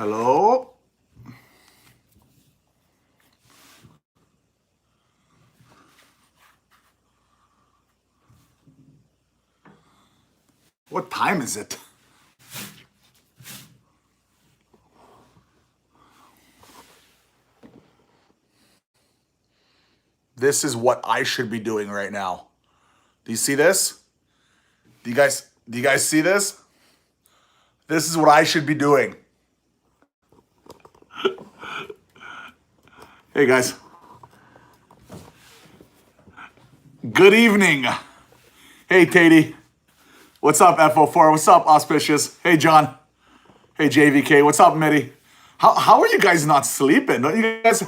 Hello? What time is it? This is what I should be doing right now. Do you see this? Do you guys see this? This is what I should be doing. Hey guys. Good evening. Hey Tatey. What's up, FO4? What's up, Auspicious? Hey John. Hey JVK. What's up, Mitty? How are you guys not sleeping? Don't you guys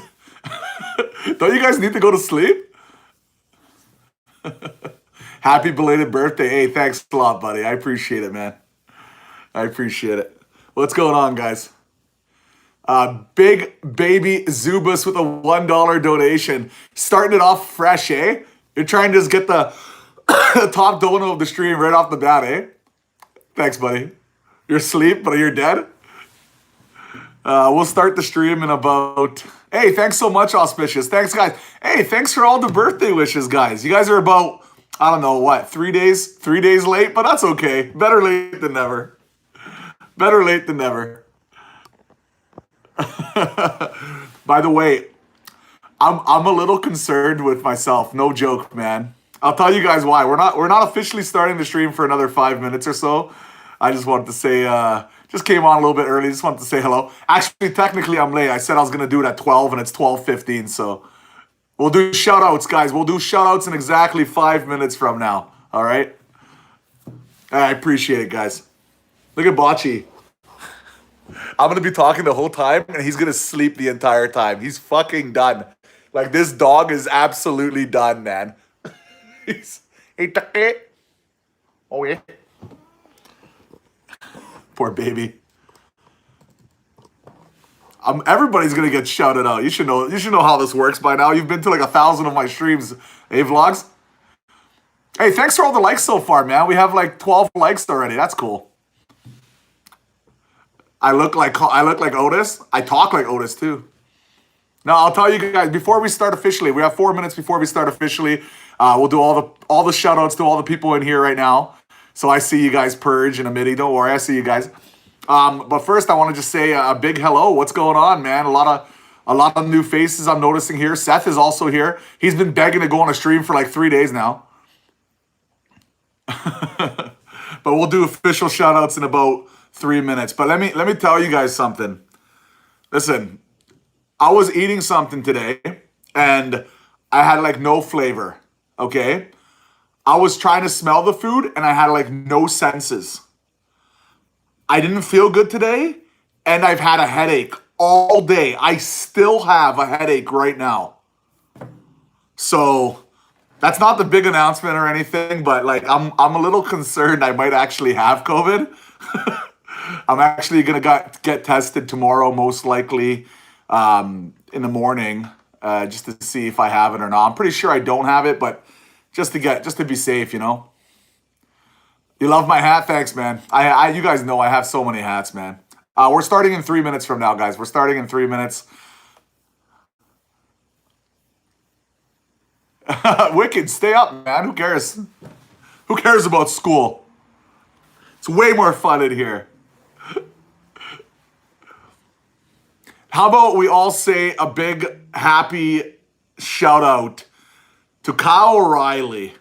don't you guys need to go to sleep? Happy belated birthday. Hey, thanks a lot, buddy. I appreciate it, man. I appreciate it. What's going on, guys? Big baby Zubas with a $1 donation. Starting it off fresh, eh? You're trying to just get the top dono of the stream right off the bat, eh? Thanks, buddy. You're asleep, but you're dead? We'll start the stream in about... Hey, thanks so much, Auspicious. Thanks, guys. Hey, thanks for all the birthday wishes, guys. You guys are about, I don't know, what, 3 days? 3 days late? But that's okay. Better late than never. Better late than never. By the way, I'm a little concerned with myself. No joke, man. I'll tell you guys why. We're not officially starting the stream for another 5 minutes or so. I just wanted to say, just came on a little bit early. Just wanted to say hello. Actually, technically, I'm late. I said I was gonna do it at 12, and it's 12:15. So we'll do shout outs, guys. We'll do shout outs in exactly 5 minutes from now. All right. I appreciate it, guys. Look at Bocce. I'm gonna be talking the whole time, and he's gonna sleep the entire time. He's fucking done. Like, this dog is absolutely done, man. Hey, Tucky. Oh yeah. Poor baby. Everybody's gonna get shouted out. You should know. You should know how this works by now. You've been to like 1,000 of my streams, hey vlogs. Hey, thanks for all the likes so far, man. We have like 12 likes already. That's cool. I look like Otis. I talk like Otis too. Now I'll tell you guys before we start officially. We have 4 minutes before we start officially. We'll do all the shout outs to all the people in here right now. So I see you guys, Purge and Amity. Don't worry, I see you guys. But first, I want to just say a big hello. What's going on, man? A lot of new faces I'm noticing here. Seth is also here. He's been begging to go on a stream for like 3 days now. But we'll do official shout outs in about 3 minutes. But let me tell you guys something. Listen, I was eating something today and I had like no flavor. Okay? I was trying to smell the food and I had like no senses. I didn't feel good today and I've had a headache all day. I still have a headache right now. So that's not the big announcement or anything, but like I'm a little concerned I might actually have COVID. I'm actually gonna get tested tomorrow, most likely in the morning, just to see if I have it or not. I'm pretty sure I don't have it, but just to be safe, you know. You love my hat? Thanks, man. You guys know I have so many hats, man. We're starting in 3 minutes from now, guys. We're starting in 3 minutes. Wicked, stay up, man. Who cares? Who cares about school? It's way more fun in here. How about we all say a big happy shout out to Kyle O'Reilly,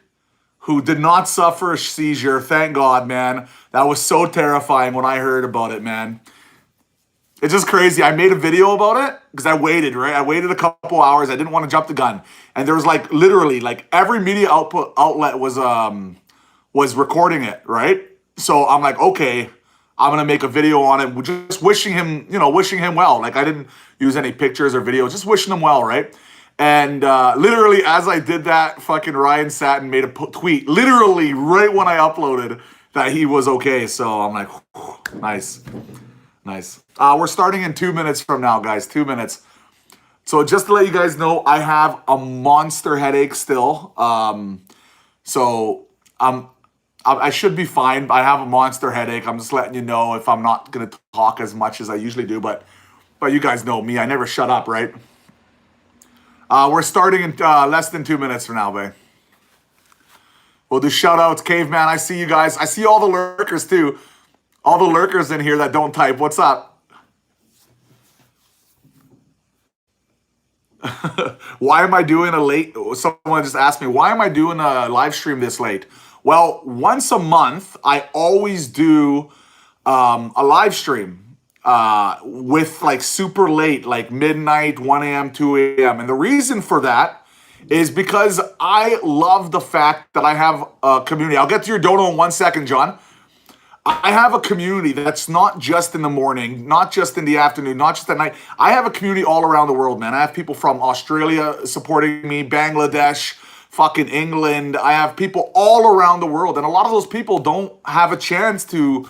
who did not suffer a seizure. Thank God, man. That was so terrifying when I heard about it, man. It's just crazy. I made a video about it because I waited, right? I waited a couple hours. I didn't want to jump the gun. And there was like literally like every media outlet was recording it, right? So I'm like, okay, I'm gonna make a video on it, just wishing him, wishing him well. Like I didn't use any pictures or videos, just wishing him well, right? And literally as I did that, fucking Ryan Satin made a tweet, literally right when I uploaded that he was okay. So I'm like, nice, nice. We're starting in 2 minutes from now, guys, 2 minutes. So just to let you guys know, I have a monster headache still. So I should be fine. I have a monster headache. I'm just letting you know if I'm not going to talk as much as I usually do. But you guys know me. I never shut up, right? We're starting in less than 2 minutes from now, babe. We'll do shout outs. Caveman, I see you guys. I see all the lurkers too. All the lurkers in here that don't type. What's up? Why am I doing a late? Someone just asked me, why am I doing a live stream this late? Well, once a month, I always do a live stream with like super late, like midnight, 1 a.m., 2 a.m. And the reason for that is because I love the fact that I have a community. I'll get to your dono in 1 second, John. I have a community that's not just in the morning, not just in the afternoon, not just at night. I have a community all around the world, man. I have people from Australia supporting me, Bangladesh, fucking England. I have people all around the world. And a lot of those people don't have a chance to,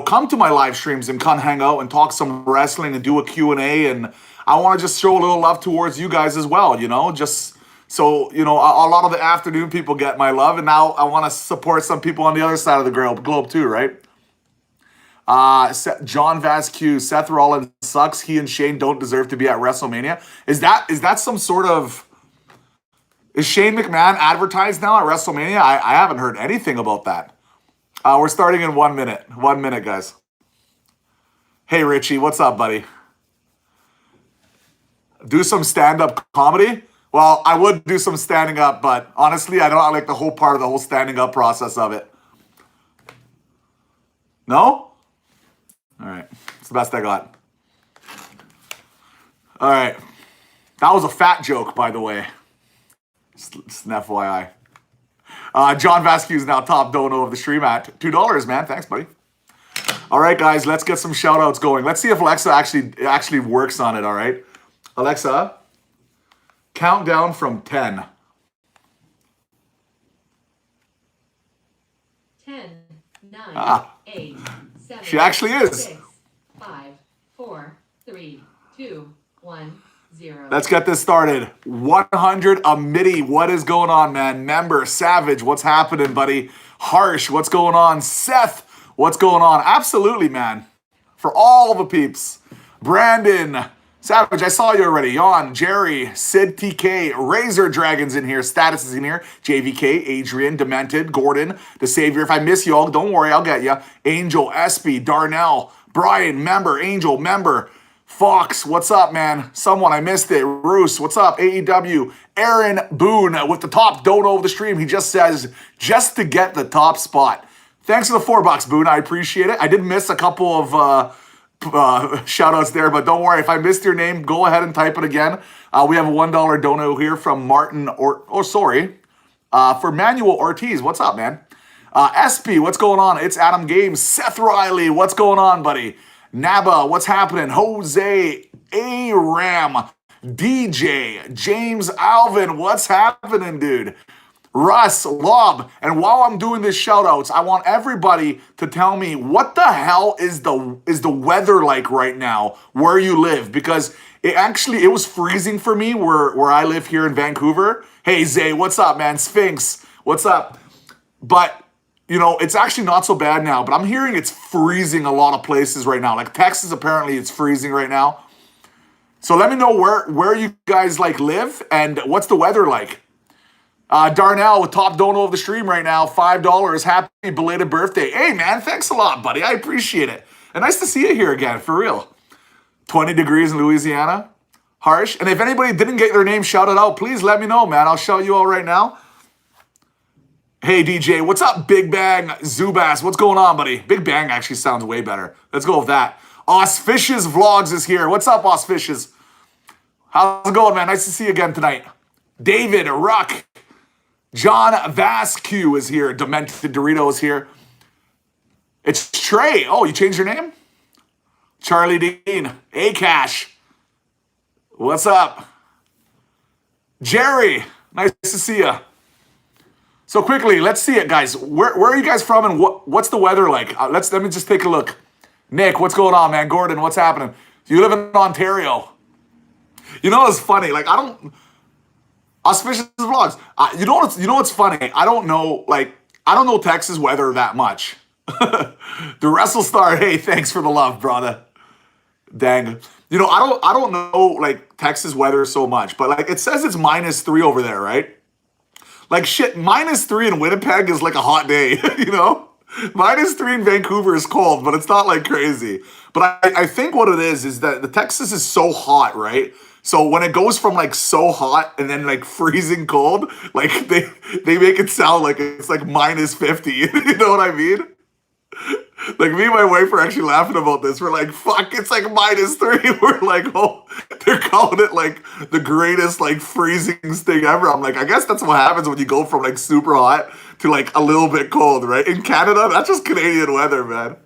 come to my live streams and come hang out and talk some wrestling and do a Q&A. And I want to just show a little love towards you guys as well, just so, a lot of the afternoon people get my love. And now I want to support some people on the other side of the globe too, right? John Vasquez, Seth Rollins sucks. He and Shane don't deserve to be at WrestleMania. Is that some sort of... Is Shane McMahon advertised now at WrestleMania? I haven't heard anything about that. We're starting in 1 minute. 1 minute, guys. Hey, Richie, what's up, buddy? Do some stand-up comedy? Well, I would do some standing up, but honestly, I don't like the whole part of the whole standing up process of it. No? All right. It's the best I got. All right. That was a fat joke, by the way. Just an FYI. John Vasquez is now top dono of the stream at $2, man. Thanks, buddy. All right, guys, let's get some shout outs going. Let's see if Alexa actually works on it, all right? Alexa, count down from 10. 10, 9, 8, 7. She actually is. 6, 5, 4, 3, 2, 1, 0. Let's get this started. 100 a midi. What is going on, man? Member, Savage, what's happening, buddy? Harsh, what's going on? Seth, what's going on? Absolutely, man. For all the peeps. Brandon, Savage, I saw you already. Jan, Jerry, Sid TK, Razor Dragons in here. Status is in here. JVK, Adrian, Demented, Gordon, The Savior. If I miss you all, don't worry, I'll get you. Angel, Espy, Darnell, Brian, member, Angel, member. Fox, what's up, man? Someone, I missed it. Roos, what's up? AEW. Aaron Boone with the top dono of the stream. He just says, just to get the top spot. Thanks for the $4, Boone. I appreciate it. I did miss a couple of shout outs there, but don't worry. If I missed your name, go ahead and type it again. We have a $1 dono here from Martin, for Manuel Ortiz. What's up, man? SP, what's going on? It's Adam Games. Seth Riley, what's going on, buddy? Naba, what's happening? Jose, A-Ram, DJ, James Alvin, what's happening, dude? Russ, Lob, and while I'm doing this shout-outs, I want everybody to tell me what the hell is the weather like right now where you live, because it was freezing for me where I live here in Vancouver. Hey, Zay, what's up, man? Sphinx, what's up? But it's actually not so bad now, but I'm hearing it's freezing a lot of places right now. Like Texas, apparently it's freezing right now. So let me know where you guys live and what's the weather like. Darnell with top dono of the stream right now, $5. Happy belated birthday. Hey, man, thanks a lot, buddy. I appreciate it. And nice to see you here again, for real. 20 degrees in Louisiana. Harsh. And if anybody didn't get their name shouted out, please let me know, man. I'll shout you out right now. Hey, DJ, what's up, Big Bang Zubas? What's going on, buddy? Big Bang actually sounds way better. Let's go with that. Auspicious Vlogs is here. What's up, Auspicious? How's it going, man? Nice to see you again tonight. David Ruck. John Vasquez is here. Demented Dorito is here. It's Trey. Oh, you changed your name? Charlie Dean. Akash. What's up? Jerry. Nice to see you. So quickly, let's see it, guys. Where are you guys from, and what's the weather like? Let me just take a look. Nick, what's going on, man? Gordon, what's happening? You live in Ontario. It's funny. I don't... Auspicious Vlogs. You know what's funny? I don't know, I don't know Texas weather that much. The Wrestle Star, hey, thanks for the love, brother. Dang. You know, I don't know like Texas weather so much, but like it says it's -3 over there, right? Like shit, -3 in Winnipeg is like a hot day, you know? -3 in Vancouver is cold, but it's not like crazy. But I think what it is that the Texas is so hot, right? So when it goes from like so hot and then like freezing cold, like they make it sound like it's like -50. You know what I mean? Like me and my wife were actually laughing about this. We're like, fuck, it's like -3. We're like, oh, they're calling it like the greatest like freezing thing ever. I'm like, I guess that's what happens when you go from like super hot to like a little bit cold, right? In Canada, that's just Canadian weather, man.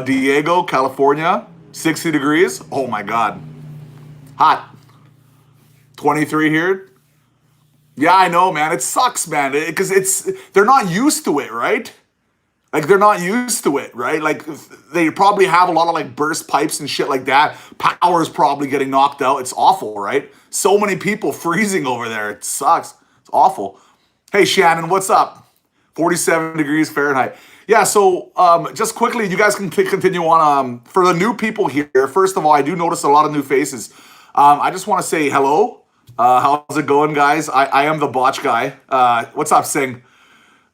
Diego, California, 60 degrees. Oh my God. Hot. 23 here. Yeah, I know, man. It sucks, man. Because they're not used to it, right? Like they're not used to it, right? Like they probably have a lot of like burst pipes and shit like that. Power is probably getting knocked out. It's awful, right? So many people freezing over there. It sucks. It's awful. Hey Shannon, what's up? 47 degrees Fahrenheit. Yeah, so just quickly, you guys can continue on. For the new people here, first of all, I do notice a lot of new faces. I just want to say hello. How's it going, guys? I am the botch guy. What's up, Sing?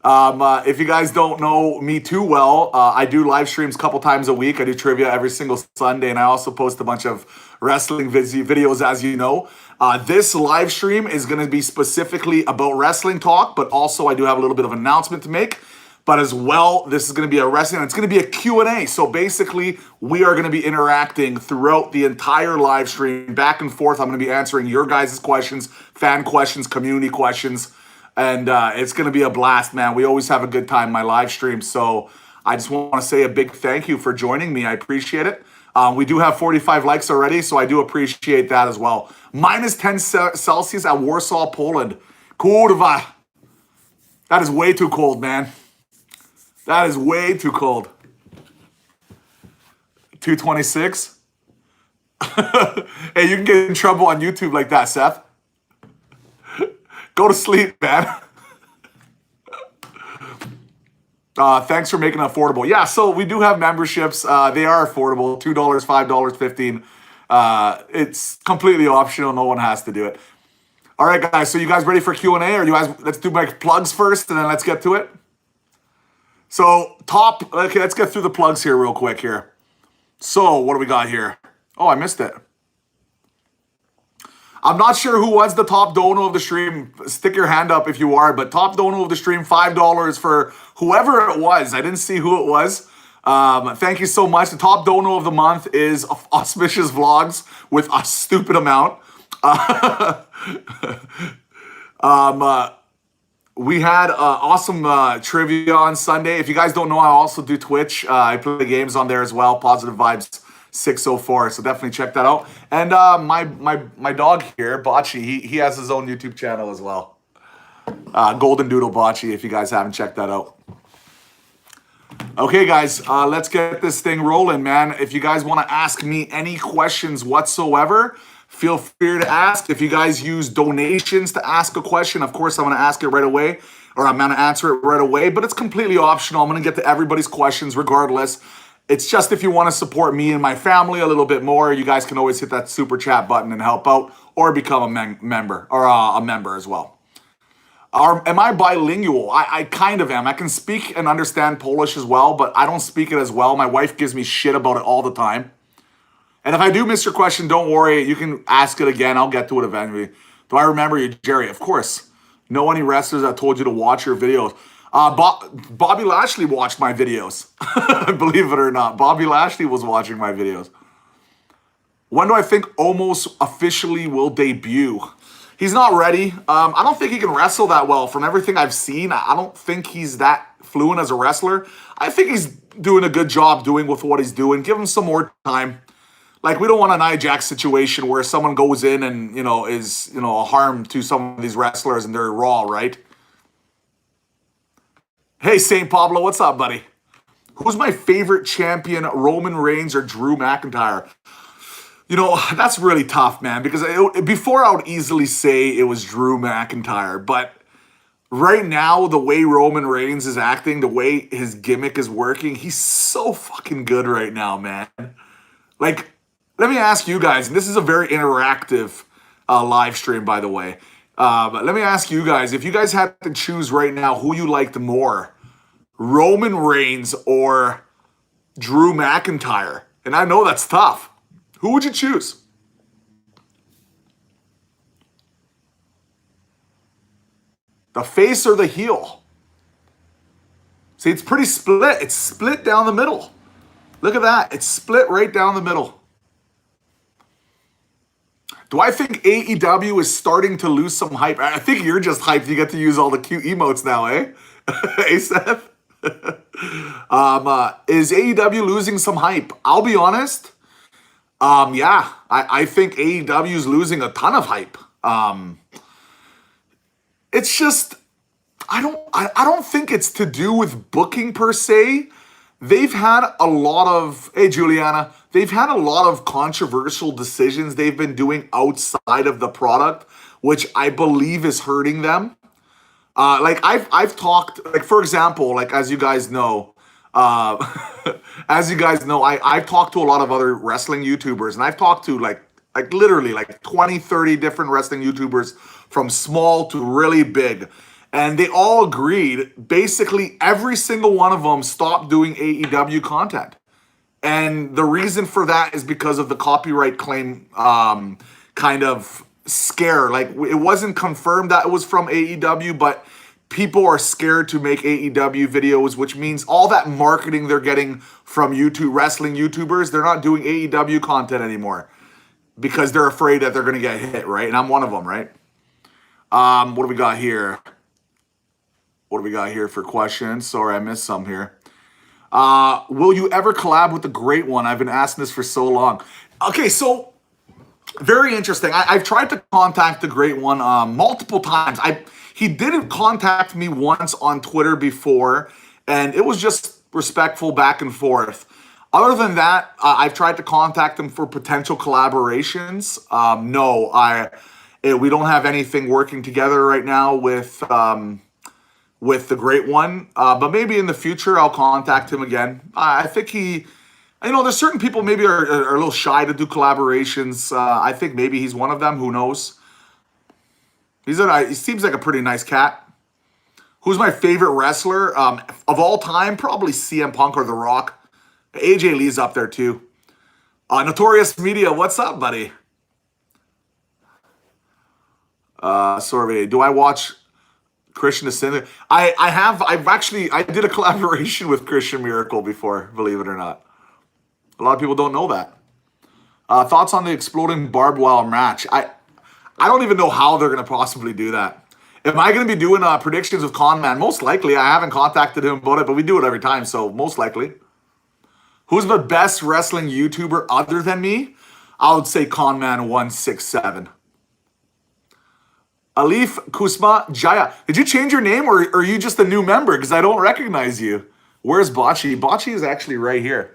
If you guys don't know me too well, I do live streams a couple times a week. I do trivia every single Sunday, and I also post a bunch of wrestling videos, as you know. This live stream is going to be specifically about wrestling talk, but also I do have a little bit of an announcement to make. But as well, this is going to be a wrestling, and it's going to be a Q&A. So basically, we are going to be interacting throughout the entire live stream, back and forth. I'm going to be answering your guys' questions, fan questions, community questions. And it's going to be a blast, man. We always have a good time in my live stream. So I just want to say a big thank you for joining me. I appreciate it. We do have 45 likes already, so I do appreciate that as well. -10 Celsius at Warsaw, Poland. Kurwa. That is way too cold, man. That is way too cold. 226. Hey, you can get in trouble on YouTube like that, Seth. Go to sleep, man. Thanks for making it affordable. Yeah, so we do have memberships. They are affordable. $2, $5, $15. It's completely optional. No one has to do it. All right, guys. So you guys ready for Q&A? Or you guys, let's do my plugs first, and then let's get to it. So okay, let's get through the plugs here real quick here. So what do we got here? Oh, I missed it. I'm not sure who was the top dono of the stream. Stick your hand up if you are, but top dono of the stream, $5 for whoever it was. I didn't see who it was. Thank you so much. The top dono of the month is Auspicious Vlogs with a stupid amount. We had awesome trivia on Sunday. If you guys don't know, I also do Twitch. I play games on there as well. Positive Vibes 604. So definitely check that out. And my dog here, Bocce, he has his own YouTube channel as well. Golden Doodle Bocce, if you guys haven't checked that out. Okay, guys, let's get this thing rolling, man. If you guys want to ask me any questions whatsoever, feel free to ask. If you guys use donations to ask a question, of course, I'm going to ask it right away, or I'm going to answer it right away, but it's completely optional. I'm going to get to everybody's questions regardless. It's just if you want to support me and my family a little bit more, you guys can always hit that super chat button and help out, or become a member, or a member as well. Am I bilingual? I kind of am. I can speak and understand Polish as well, but I don't speak it as well. My wife gives me shit about it all the time. And if I do miss your question, don't worry. You can ask it again. I'll get to it eventually. Do I remember you, Jerry? Of course. Know any wrestlers that told you to watch your videos? Bobby Lashley watched my videos. Believe it or not. Bobby Lashley was watching my videos. When do I think Omos officially will debut? He's not ready. I don't think he can wrestle that well. From everything I've seen, I don't think he's that fluent as a wrestler. I think he's doing a good job doing with what he's doing. Give him some more time. Like, we don't want an Nia Jax situation where someone goes in and, is, a harm to some of these wrestlers and they're raw, right? Hey, St. Pablo, what's up, buddy? Who's my favorite champion, Roman Reigns or Drew McIntyre? That's really tough, man, because before I would easily say it was Drew McIntyre, but right now, the way Roman Reigns is acting, the way his gimmick is working, he's so fucking good right now, man. Like, let me ask you guys, and this is a very interactive live stream, by the way. But let me ask you guys, if you guys had to choose right now who you liked more, Roman Reigns or Drew McIntyre, and I know that's tough, who would you choose? The face or the heel? See, it's pretty split. It's split down the middle. Look at that. It's split right down the middle. Do I think AEW is starting to lose some hype? I think you're just hyped. You get to use all the cute emotes now, eh? Hey, Seth? Is AEW losing some hype? I'll be honest. Yeah, I think AEW is losing a ton of hype. It's just I don't think it's to do with booking per se. They've had a lot of hey Juliana, they've had a lot of controversial decisions they've been doing outside of the product, which I believe is hurting them. Like I've talked, like for example, like as you guys know, I've talked to a lot of other wrestling YouTubers, and I've talked to like literally like 20, 30 different wrestling YouTubers from small to really big. And they all agreed, basically every single one of them stopped doing AEW content. And the reason for that is because of the copyright claim kind of scare. Like it wasn't confirmed that it was from AEW, but people are scared to make AEW videos, which means all that marketing they're getting from YouTube wrestling YouTubers, they're not doing AEW content anymore because they're afraid that they're going to get hit, right? And I'm one of them, right? What do we got here? What do we got here for questions? Sorry, I missed some here. Will you ever collab with the Great One? I've been asking this for so long. Okay, so very interesting. I've tried to contact the Great One multiple times. He didn't contact me once on Twitter before, and it was just respectful back and forth. Other than that, I've tried to contact him for potential collaborations. No, we don't have anything working together right now with the Great One. But maybe in the future, I'll contact him again. I think there's certain people maybe are a little shy to do collaborations. I think maybe he's one of them. Who knows? He seems like a pretty nice cat. Who's my favorite wrestler of all time? Probably CM Punk or The Rock. AJ Lee's up there too. Notorious Media, what's up, buddy? Sorry, do I watch Christian Ascend? I did a collaboration with Christian Miracle before, believe it or not. A lot of people don't know that. Thoughts on the exploding barbed wire match? I don't even know how they're going to possibly do that. Am I going to be doing predictions with Conman? Most likely. I haven't contacted him about it, but we do it every time, so most likely. Who's the best wrestling YouTuber other than me? I would say Conman167. Alif Kusma Jaya. Did you change your name or are you just a new member? Because I don't recognize you. Where's Bocce? Bocce is actually right here.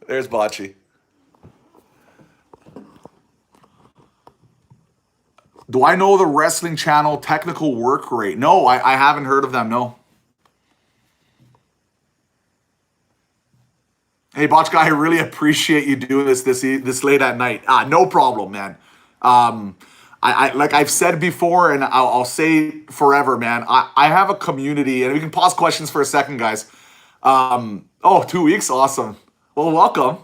There's Bocce. Do I know the wrestling channel Technical Work Rate? No, I haven't heard of them, no. Hey, Botch guy, I really appreciate you doing this late at night. No problem, man. I like I've said before, and I'll say forever, man. I have a community, and we can pause questions for a second, guys. 2 weeks, awesome. Well, welcome.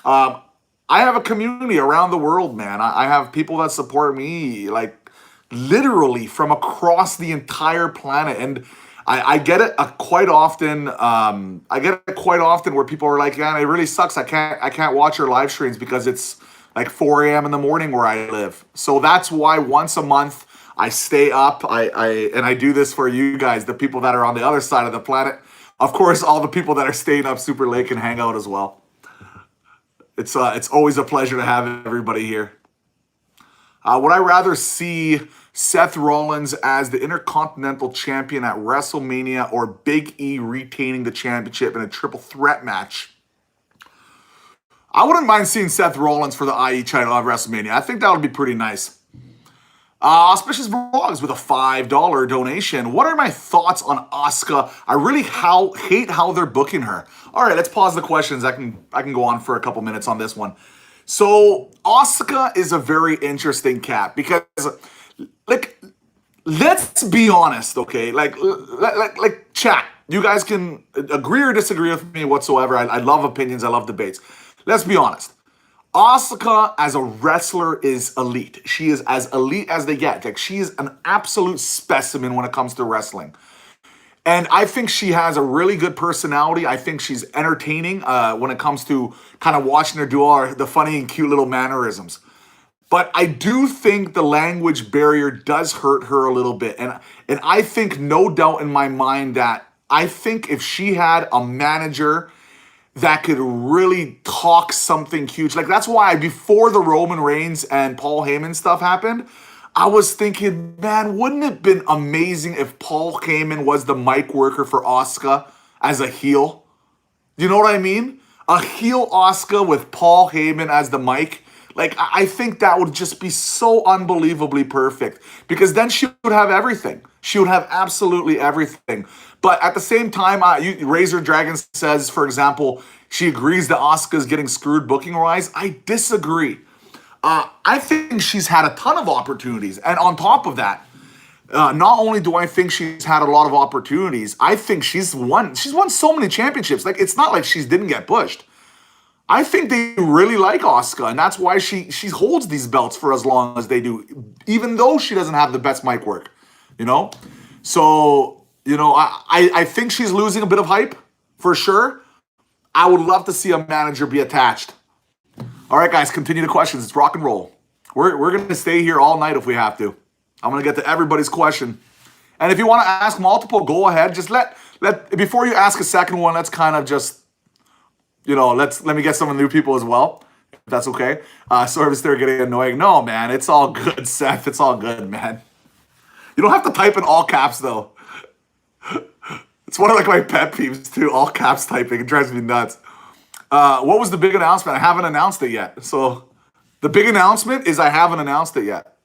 I have a community around the world, man. I have people that support me, like literally from across the entire planet, and I get it quite often. I get it quite often where people are like, "Man, it really sucks. I can't watch your live streams because it's like 4 a.m. in the morning where I live." So that's why once a month I stay up. I do this for you guys, the people that are on the other side of the planet. Of course, all the people that are staying up super late can hang out as well. It's always a pleasure to have everybody here. Would I rather see Seth Rollins as the Intercontinental Champion at WrestleMania or Big E retaining the championship in a triple threat match? I wouldn't mind seeing Seth Rollins for the IE title at WrestleMania. I think that would be pretty nice. Auspicious Vlogs with a $5 donation. What are my thoughts on Asuka? I really hate how they're booking her. All right, let's pause the questions. I can go on for a couple minutes on this one. So Asuka is a very interesting cat because, like, let's be honest, okay? Like chat. You guys can agree or disagree with me whatsoever. I love opinions. I love debates. Let's be honest. Asuka as a wrestler is elite. She is as elite as they get. Like, she is an absolute specimen when it comes to wrestling. And I think she has a really good personality. I think she's entertaining when it comes to kind of watching her do all the funny and cute little mannerisms. But I do think the language barrier does hurt her a little bit. And I think, no doubt in my mind, that I think if she had a manager that could really talk something huge. Like, that's why before the Roman Reigns and Paul Heyman stuff happened, I was thinking, man, wouldn't it have been amazing if Paul Heyman was the mic worker for Asuka as a heel? You know what I mean? A heel Asuka with Paul Heyman as the mic. Like, I think that would just be so unbelievably perfect, because then she would have everything. She would have absolutely everything. But at the same time, Razor Dragon says, for example, she agrees that Asuka's getting screwed booking-wise. I disagree. I think she's had a ton of opportunities. And on top of that, not only do I think she's had a lot of opportunities, I think she's won so many championships. Like, it's not like she didn't get pushed. I think they really like Asuka, and that's why she holds these belts for as long as they do, even though she doesn't have the best mic work, you know? So, you know, I think she's losing a bit of hype, for sure. I would love to see a manager be attached. All right, guys, continue the questions. It's rock and roll. We're going to stay here all night if we have to. I'm going to get to everybody's question. And if you want to ask multiple, go ahead. Just before you ask a second one, let's kind of just, you know, let me get some of the new people as well, if that's okay. Sorry if they're getting annoying. No, man, it's all good, Seth. It's all good, man. You don't have to type in all caps, though. It's one of like my pet peeves, too. All caps typing. It drives me nuts. What was the big announcement? I haven't announced it yet. So the big announcement is I haven't announced it yet.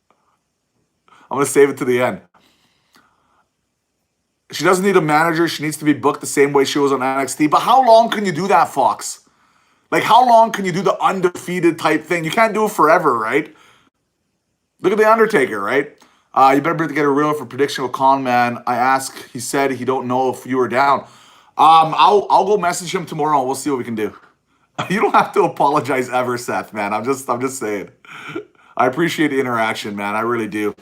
I'm going to save it to the end. She doesn't need a manager. She needs to be booked the same way she was on NXT. But how long can you do that, Fox? Like, how long can you do the undefeated type thing? You can't do it forever, right? Look at The Undertaker, right? You better be able to get a reel for prediction with Con Man. I asked, he said he don't know if you were down. I'll go message him tomorrow and we'll see what we can do. You don't have to apologize ever, Seth, man. I'm just saying. I appreciate the interaction, man. I really do.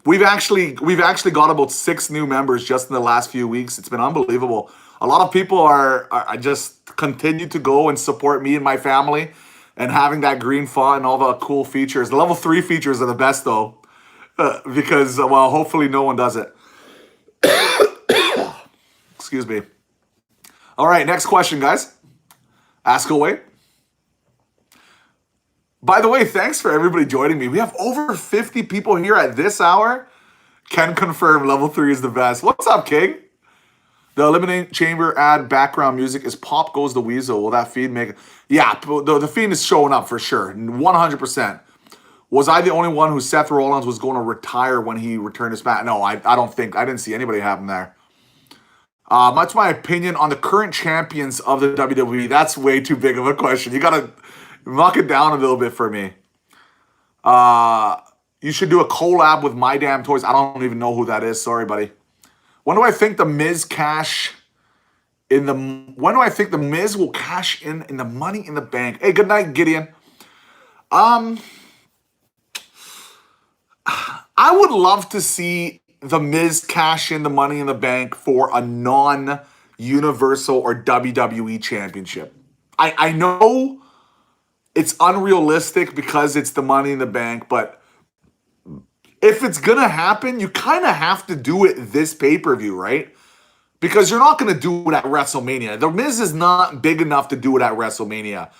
We've actually got about 6 new members just in the last few weeks. It's been unbelievable. A lot of people are just continue to go and support me and my family, and having that green font and all the cool features. The level 3 features are the best, though, because, well, hopefully no one does it. Excuse me. All right, next question, guys. Ask away. By the way, thanks for everybody joining me. We have over 50 people here at this hour. Can confirm level 3 is the best. What's up, King? The Eliminate Chamber ad background music is Pop Goes the Weasel. Will that feed make it? Yeah, the feed is showing up for sure. 100%. Was I the only one who Seth Rollins was going to retire when he returned his match? No, I didn't see anybody happen there. That's my opinion on the current champions of the WWE. That's way too big of a question. You got to knock it down a little bit for me. You should do a collab with My Damn Toys. I don't even know who that is. Sorry, buddy. When do I think the Miz when do I think the Miz will cash in the Money in the Bank? Hey, good night, Gideon. I would love to see the Miz cash in the Money in the Bank for a non-Universal or WWE championship. I know it's unrealistic because it's the Money in the Bank, but if it's going to happen, you kind of have to do it this pay-per-view, right? Because you're not going to do it at WrestleMania. The Miz is not big enough to do it at WrestleMania.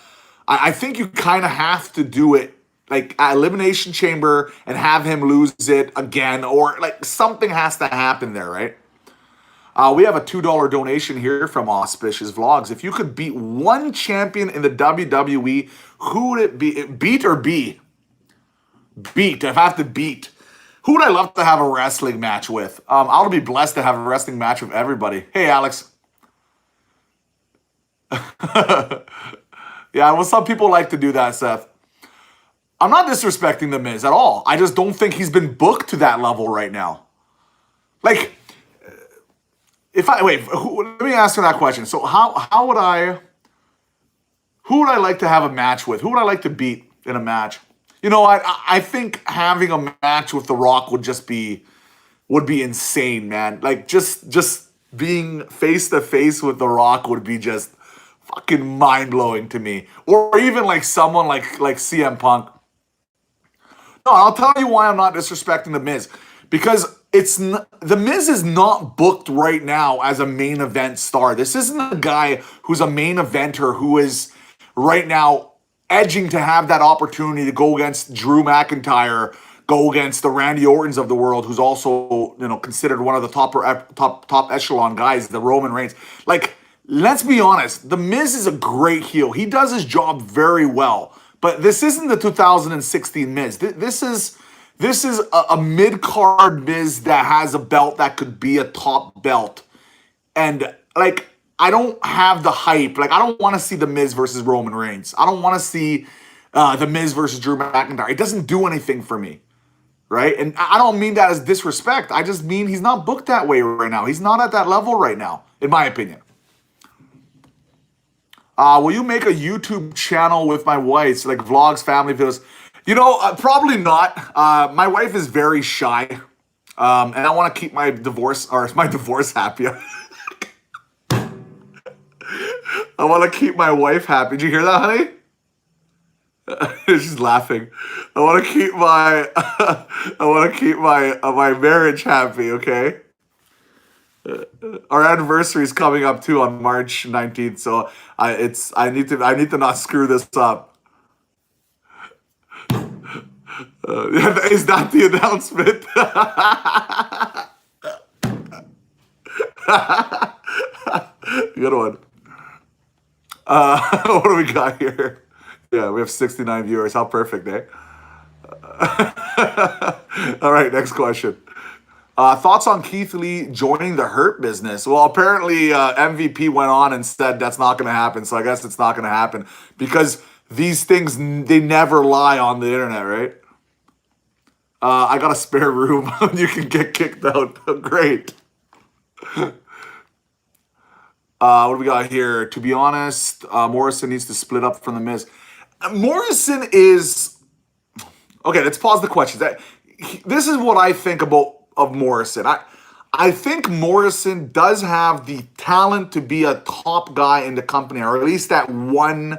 I think you kind of have to do it like at Elimination Chamber and have him lose it again, or like something has to happen there, right? We have a $2 donation here from Auspicious Vlogs. If you could beat one champion in the WWE, who would it be? Beat or be? Beat. I have to beat. Who would I love to have a wrestling match with? I'll be blessed to have a wrestling match with everybody. Hey, Alex. Yeah, well, some people like to do that, Seth. I'm not disrespecting The Miz at all. I just don't think he's been booked to that level right now. Like, let me ask you that question. So how would I? Who would I like to have a match with? Who would I like to beat in a match? You know, I think having a match with The Rock would be insane, man. Like just being face to face with The Rock would be just fucking mind blowing to me. Or even like someone like CM Punk. No, I'll tell you why I'm not disrespecting The Miz. Because The Miz is not booked right now as a main event star. This isn't a guy who's a main eventer who is right now edging to have that opportunity to go against Drew McIntyre, go against the Randy Ortons of the world, who's also, you know, considered one of the top echelon guys, the Roman Reigns. Like, let's be honest, The Miz is a great heel. He does his job very well. But this isn't the 2016 Miz. This is a mid-card Miz that has a belt that could be a top belt. And, like, I don't have the hype. Like, I don't want to see The Miz versus Roman Reigns. I don't want to see The Miz versus Drew McIntyre. It doesn't do anything for me, right? And I don't mean that as disrespect. I just mean he's not booked that way right now. He's not at that level right now, in my opinion. Will you make a YouTube channel with my wife, like vlogs, family videos? You know, probably not. My wife is very shy, and I want to keep my divorce happy. I want to keep my wife happy. Did you hear that, honey? She's laughing. I want to keep my marriage happy. Okay. Our anniversary is coming up too on March 19th, so I need to not screw this up. Is that the announcement? Good one. What do we got here? Yeah, we have 69 viewers. How perfect, eh? All right, next question. Thoughts on Keith Lee joining the Hurt Business? Well, apparently MVP went on and said that's not going to happen, so I guess it's not going to happen because these things, they never lie on the internet, right? I got a spare room. You can get kicked out. Great. What do we got here? To be honest, Morrison needs to split up from The Miz. Morrison is... Okay, let's pause the questions. This is what I think of Morrison. I think Morrison does have the talent to be a top guy in the company, or at least that one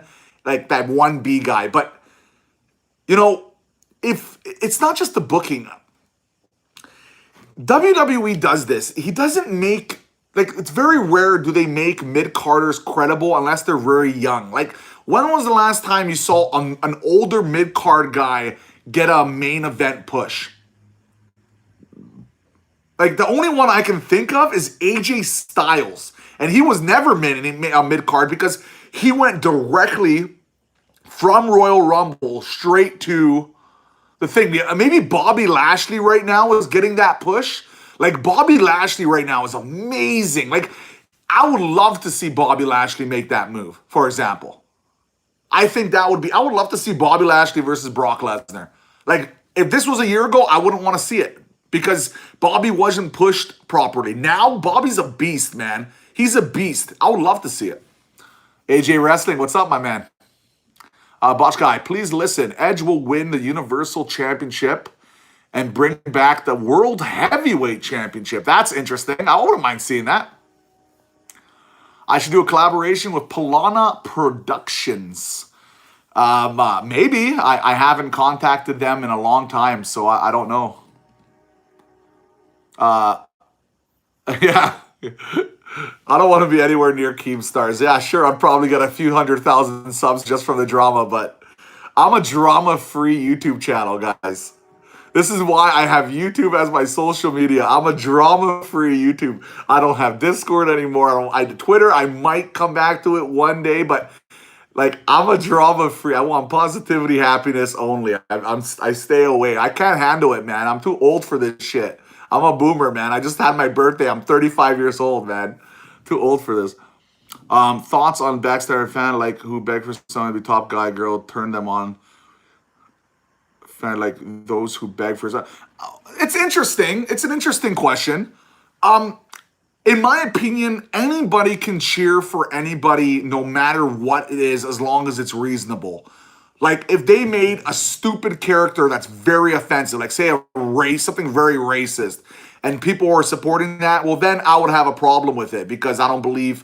B guy. But, you know, if it's not just the booking. WWE does this. He doesn't make... Like, it's very rare do they make mid-carders credible unless they're very young. Like, when was the last time you saw an older mid-card guy get a main event push? Like, the only one I can think of is AJ Styles. And he was never a mid-card because he went directly from Royal Rumble straight to the thing. Maybe Bobby Lashley right now is getting that push. Like, Bobby Lashley right now is amazing. Like, I would love to see Bobby Lashley make that move, for example. I think I would love to see Bobby Lashley versus Brock Lesnar. Like, if this was a year ago, I wouldn't want to see it because Bobby wasn't pushed properly. Now, Bobby's a beast, man. He's a beast. I would love to see it. AJ Wrestling, what's up, my man? Botch Guy, please listen. Edge will win the Universal Championship and bring back the World Heavyweight Championship. That's interesting. I wouldn't mind seeing that. I should do a collaboration with Pilana Productions. Maybe. I haven't contacted them in a long time, so I don't know. Yeah. I don't want to be anywhere near Keemstars. Yeah, sure, I'd probably get a few 100,000 subs just from the drama, but I'm a drama-free YouTube channel, guys. This is why I have YouTube as my social media. I'm a drama-free YouTube. I don't have Discord anymore. Twitter, I might come back to it one day, but Like, I'm a drama free. I want positivity, happiness only. I stay away. I can't handle it, man. I'm too old for this shit. I'm a boomer, man. I just had my birthday. I'm 35 years old, man. Too old for this. Thoughts on backstabber fan like who begged for someone to be top guy, girl, turn them on. Fan like those who beg for some. It's interesting. It's an interesting question. In my opinion, anybody can cheer for anybody no matter what it is, as long as it's reasonable. Like, if they made a stupid character that's very offensive, like say a race, something very racist, and people were supporting that, well, then I would have a problem with it because I don't believe,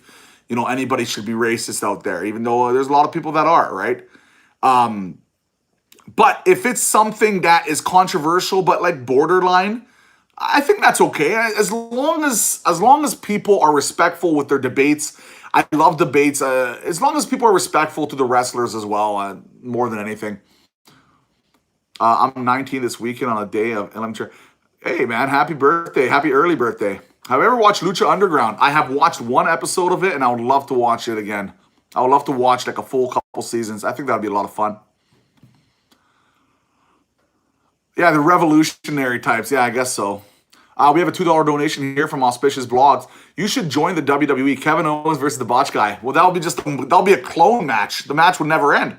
anybody should be racist out there, even though there's a lot of people that are, right? But if it's something that is controversial but like borderline, I think that's okay. As long as people are respectful with their debates. I love debates. As long as people are respectful to the wrestlers as well, more than anything. I'm 19 this weekend on a day of LM. Hey man, happy birthday, happy early birthday. Have you ever watched Lucha Underground? I have watched one episode of it, and I would love to watch it again. I would love to watch like a full couple seasons. I think that would be a lot of fun. Yeah, the revolutionary types. Yeah, I guess so. We have a $2 donation here from Auspicious Blogs. You should join the WWE. Kevin Owens versus the Botch Guy. Well, that'll be a clone match. The match would never end.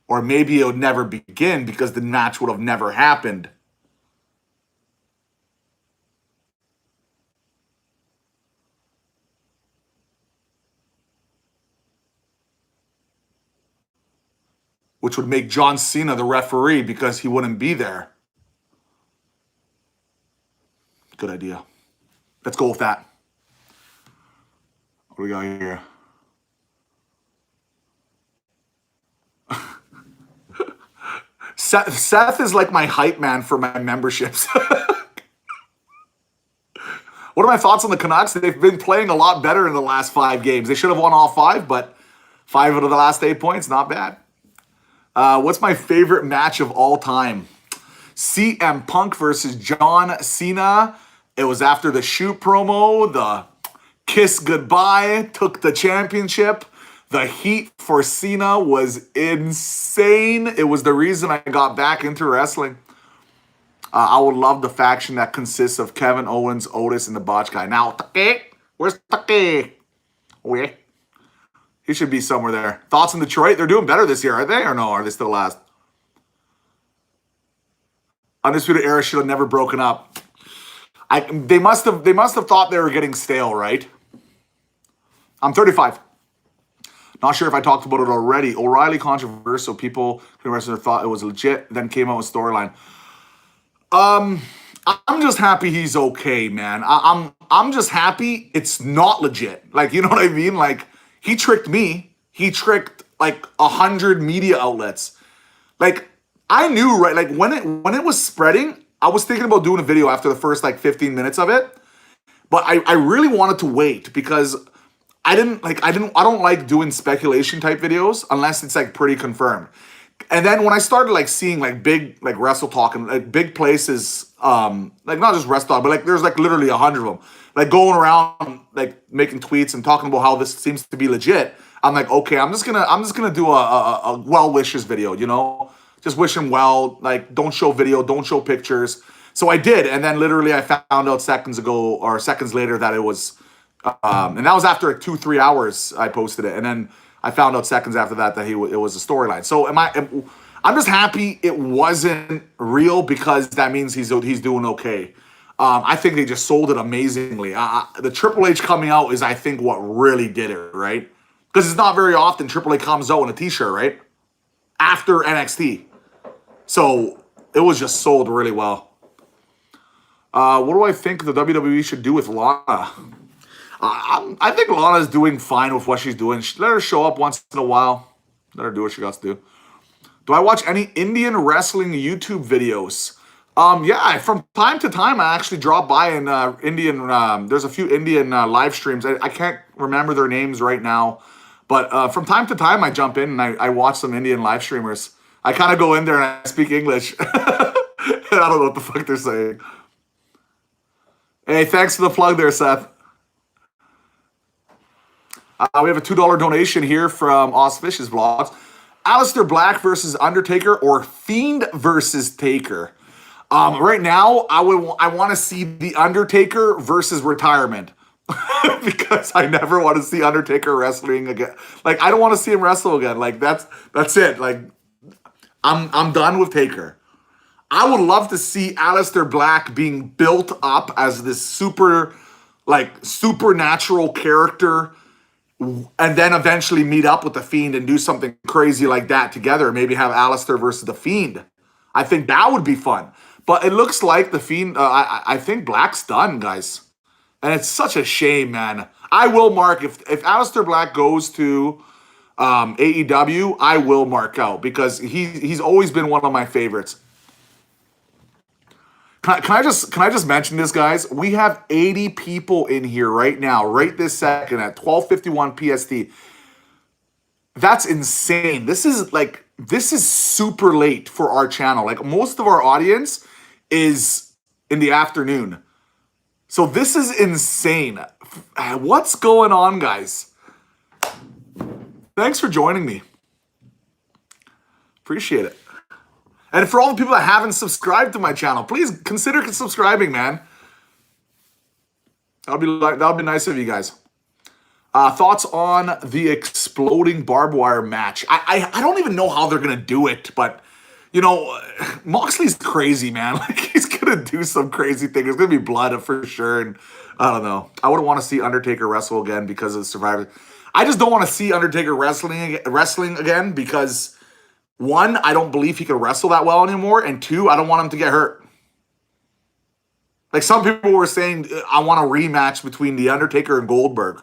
Or maybe it would never begin because the match would have never happened. Which would make John Cena the referee because he wouldn't be there. Good idea. Let's go with that. What do we got here? Seth is like my hype man for my memberships. What are my thoughts on the Canucks? They've been playing a lot better in the last 5 games. They should have won all 5, but 5 out of the last 8 points, not bad. What's my favorite match of all time? CM Punk versus John Cena. It was after the shoot promo, the kiss goodbye, took the championship. The heat for Cena was insane. It was the reason I got back into wrestling. I would love the faction that consists of Kevin Owens, Otis, and the Botch Guy. Now, Taki, where's Taki? Where? He should be somewhere there. Thoughts on Detroit? They're doing better this year, are they? Or no? Are they still last? Undisputed Era should have never broken up. They must have thought they were getting stale, right? I'm 35. Not sure if I talked about it already. O'Reilly controversial. People thought it was legit, then came out with storyline. I'm just happy he's okay, man. I'm just happy it's not legit. Like, you know what I mean? Like, he tricked me. He tricked like 100 media outlets. Like, I knew, right? Like, when it was spreading, I was thinking about doing a video after the first like 15 minutes of it. But I really wanted to wait because I don't like doing speculation type videos unless it's like pretty confirmed. And then when I started like seeing like big like wrestle talk and like big places, like not just wrestle talk, but like there's like literally 100 of them, like going around like making tweets and talking about how this seems to be legit. I'm like, okay, I'm just gonna do a well wishes video, just wish him well. Like, don't show video, don't show pictures. So I did, and then literally I found out seconds later that it was, and that was after like 2-3 hours I posted it, and then I found out seconds after that it was a storyline. So I'm just happy it wasn't real because that means he's doing okay. I think they just sold it amazingly. The Triple H coming out is, I think, what really did it, right? Because it's not very often Triple H comes out in a t-shirt, right? After NXT. So it was just sold really well. What do I think the WWE should do with Lana? I think Lana's doing fine with what she's doing. Let her show up once in a while. Let her do what she got to do. Do I watch any Indian wrestling YouTube videos? Yeah, from time to time I actually drop by and there's a few Indian live streams. I can't remember their names right now. But from time to time I jump in and I watch some Indian live streamers. I kind of go in there and I speak English. I don't know what the fuck they're saying. Hey, thanks for the plug there, Seth. We have a $2 donation here from Auspicious Vlogs. Aleister Black versus Undertaker or Fiend versus Taker. Right now, I want to see the Undertaker versus retirement. Because I never want to see Undertaker wrestling again. Like, I don't want to see him wrestle again. Like, that's it. Like, I'm done with Taker. I would love to see Aleister Black being built up as this supernatural character, and then eventually meet up with the Fiend and do something crazy like that together. Maybe have Aleister versus the Fiend. I think that would be fun. But it looks like the Fiend, I think Black's done, guys. And it's such a shame, man. I will mark, if Aleister Black goes to AEW, I will mark out because he's always been one of my favorites. Can I just mention this, guys? We have 80 people in here right now, right this second at 12:51 PST. That's insane. This is super late for our channel. Like, most of our audience is in the afternoon. So this is insane. What's going on, guys? Thanks for joining me. Appreciate it. And for all the people that haven't subscribed to my channel, please consider subscribing, man. That'll be nice of you guys. Thoughts on the exploding barbed wire match? I don't even know how they're gonna do it, but you know, Moxley's crazy, man. Like, he's gonna do some crazy thing. There's gonna be blood for sure, and I don't know. I wouldn't want to see Undertaker wrestle again because of Survivor. I just don't want to see Undertaker wrestling again because, one, I don't believe he can wrestle that well anymore, and two, I don't want him to get hurt. Like, some people were saying, I want a rematch between The Undertaker and Goldberg.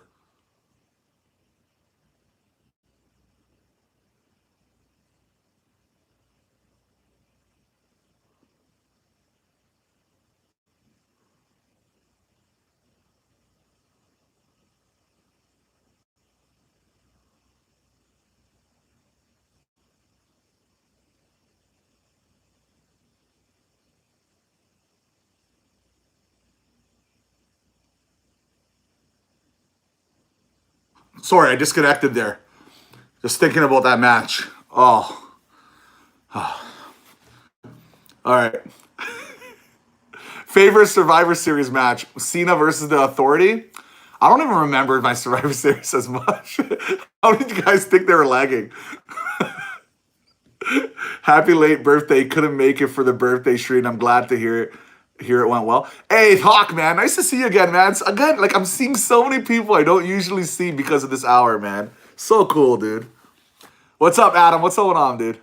Sorry, I disconnected there. Just thinking about that match. Oh. All right. Favorite Survivor Series match? Cena versus The Authority? I don't even remember my Survivor Series as much. How did you guys think they were lagging? Happy late birthday. Couldn't make it for the birthday stream. I'm glad to hear it went well. Hey, Hawk, man. Nice to see you again, man. Again, like, I'm seeing so many people I don't usually see because of this hour, man. So cool, dude. What's up, Adam? What's going on, dude?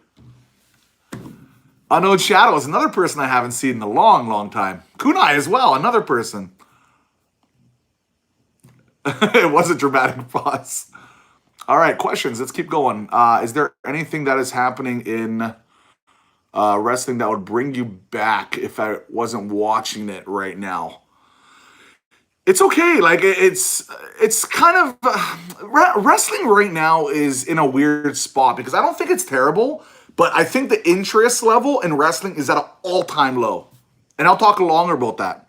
Unknown Shadow is another person I haven't seen in a long, long time. Kunai as well, another person. It was a dramatic pause. All right, questions. Let's keep going. Is there anything that is happening in wrestling that would bring you back if I wasn't watching it right now? It's okay. Like, it's kind of wrestling right now is in a weird spot because I don't think it's terrible, but I think the interest level in wrestling is at an all-time low, and I'll talk longer about that.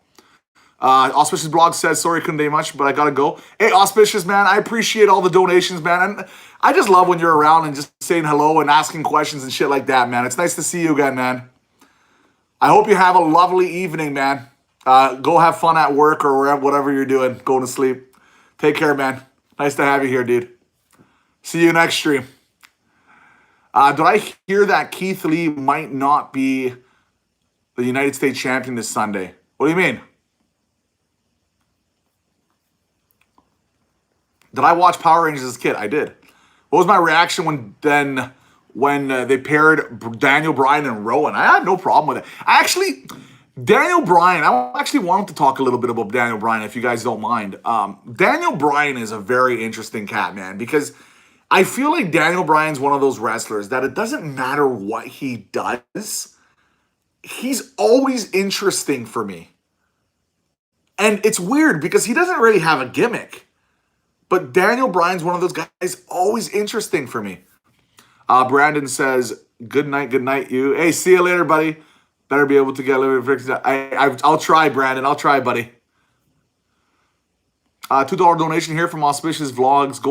Auspicious Blog says, sorry, couldn't do much, but I gotta go. Hey, Auspicious, man, I appreciate all the donations, man. And I just love when you're around and just saying hello and asking questions and shit like that, man. It's nice to see you again, man. I hope you have a lovely evening, man. Go have fun at work or wherever, whatever you're doing. Going to sleep. Take care, man. Nice to have you here, dude. See you next stream. Did I hear that Keith Lee might not be the United States champion this Sunday? What do you mean? Did I watch Power Rangers as a kid? I did. What was my reaction when they paired Daniel Bryan and Rowan? I had no problem with it. Daniel Bryan, I actually wanted to talk a little bit about Daniel Bryan, if you guys don't mind. Daniel Bryan is a very interesting cat, man, because I feel like Daniel Bryan's one of those wrestlers that it doesn't matter what he does, he's always interesting for me. And it's weird because he doesn't really have a gimmick. But Daniel Bryan's one of those guys always interesting for me. Brandon says, good night, you. Hey, see you later, buddy. Better be able to get a little bit of I'll try, Brandon. I'll try, buddy. $2 donation here from Auspicious Vlogs.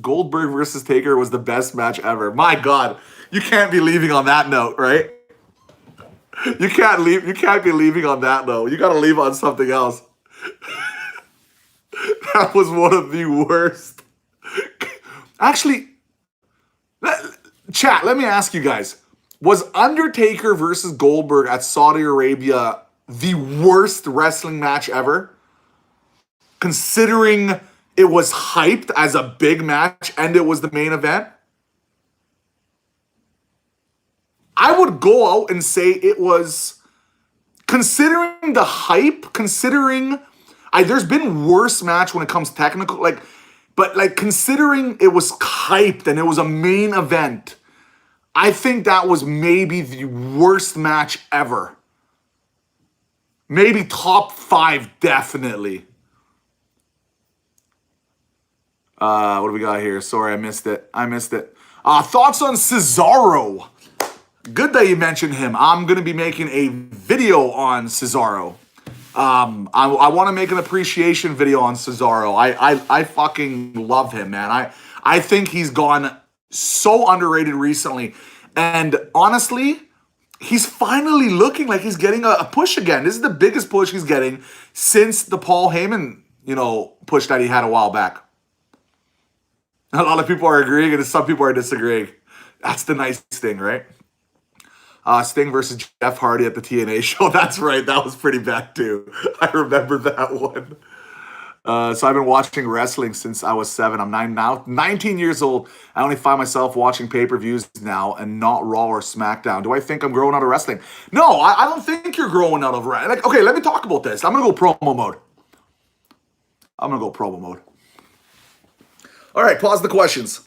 Goldberg versus Taker was the best match ever. My God, you can't be leaving on that note, right? You can't leave. You can't be leaving on that note. You got to leave on something else. That was one of the worst. Actually, chat. Let me ask you guys: was Undertaker versus Goldberg at Saudi Arabia the worst wrestling match ever? Considering it was hyped as a big match and it was the main event, I would go out and say it was, considering the hype, there's been worse match when it comes technical, but considering it was hyped and it was a main event, I think that was maybe the worst match ever. Maybe top 5, definitely. What do we got here? Sorry, I missed it. Thoughts on Cesaro? Good that you mentioned him. I'm going to be making a video on Cesaro. I want to make an appreciation video on Cesaro. I fucking love him, man. I think he's gone so underrated recently. And honestly, he's finally looking like he's getting a push again. This is the biggest push he's getting since the Paul Heyman, push that he had a while back. A lot of people are agreeing and some people are disagreeing. That's the nice thing, right? Sting versus Jeff Hardy at the TNA show. That's right. That was pretty bad too. I remember that one. So I've been watching wrestling since I was 7. I'm 19 years old. I only find myself watching pay-per-views now and not Raw or SmackDown. Do I think I'm growing out of wrestling? No, I don't think you're growing out of wrestling. Okay, let me talk about this. I'm going to go promo mode. All right, pause the questions.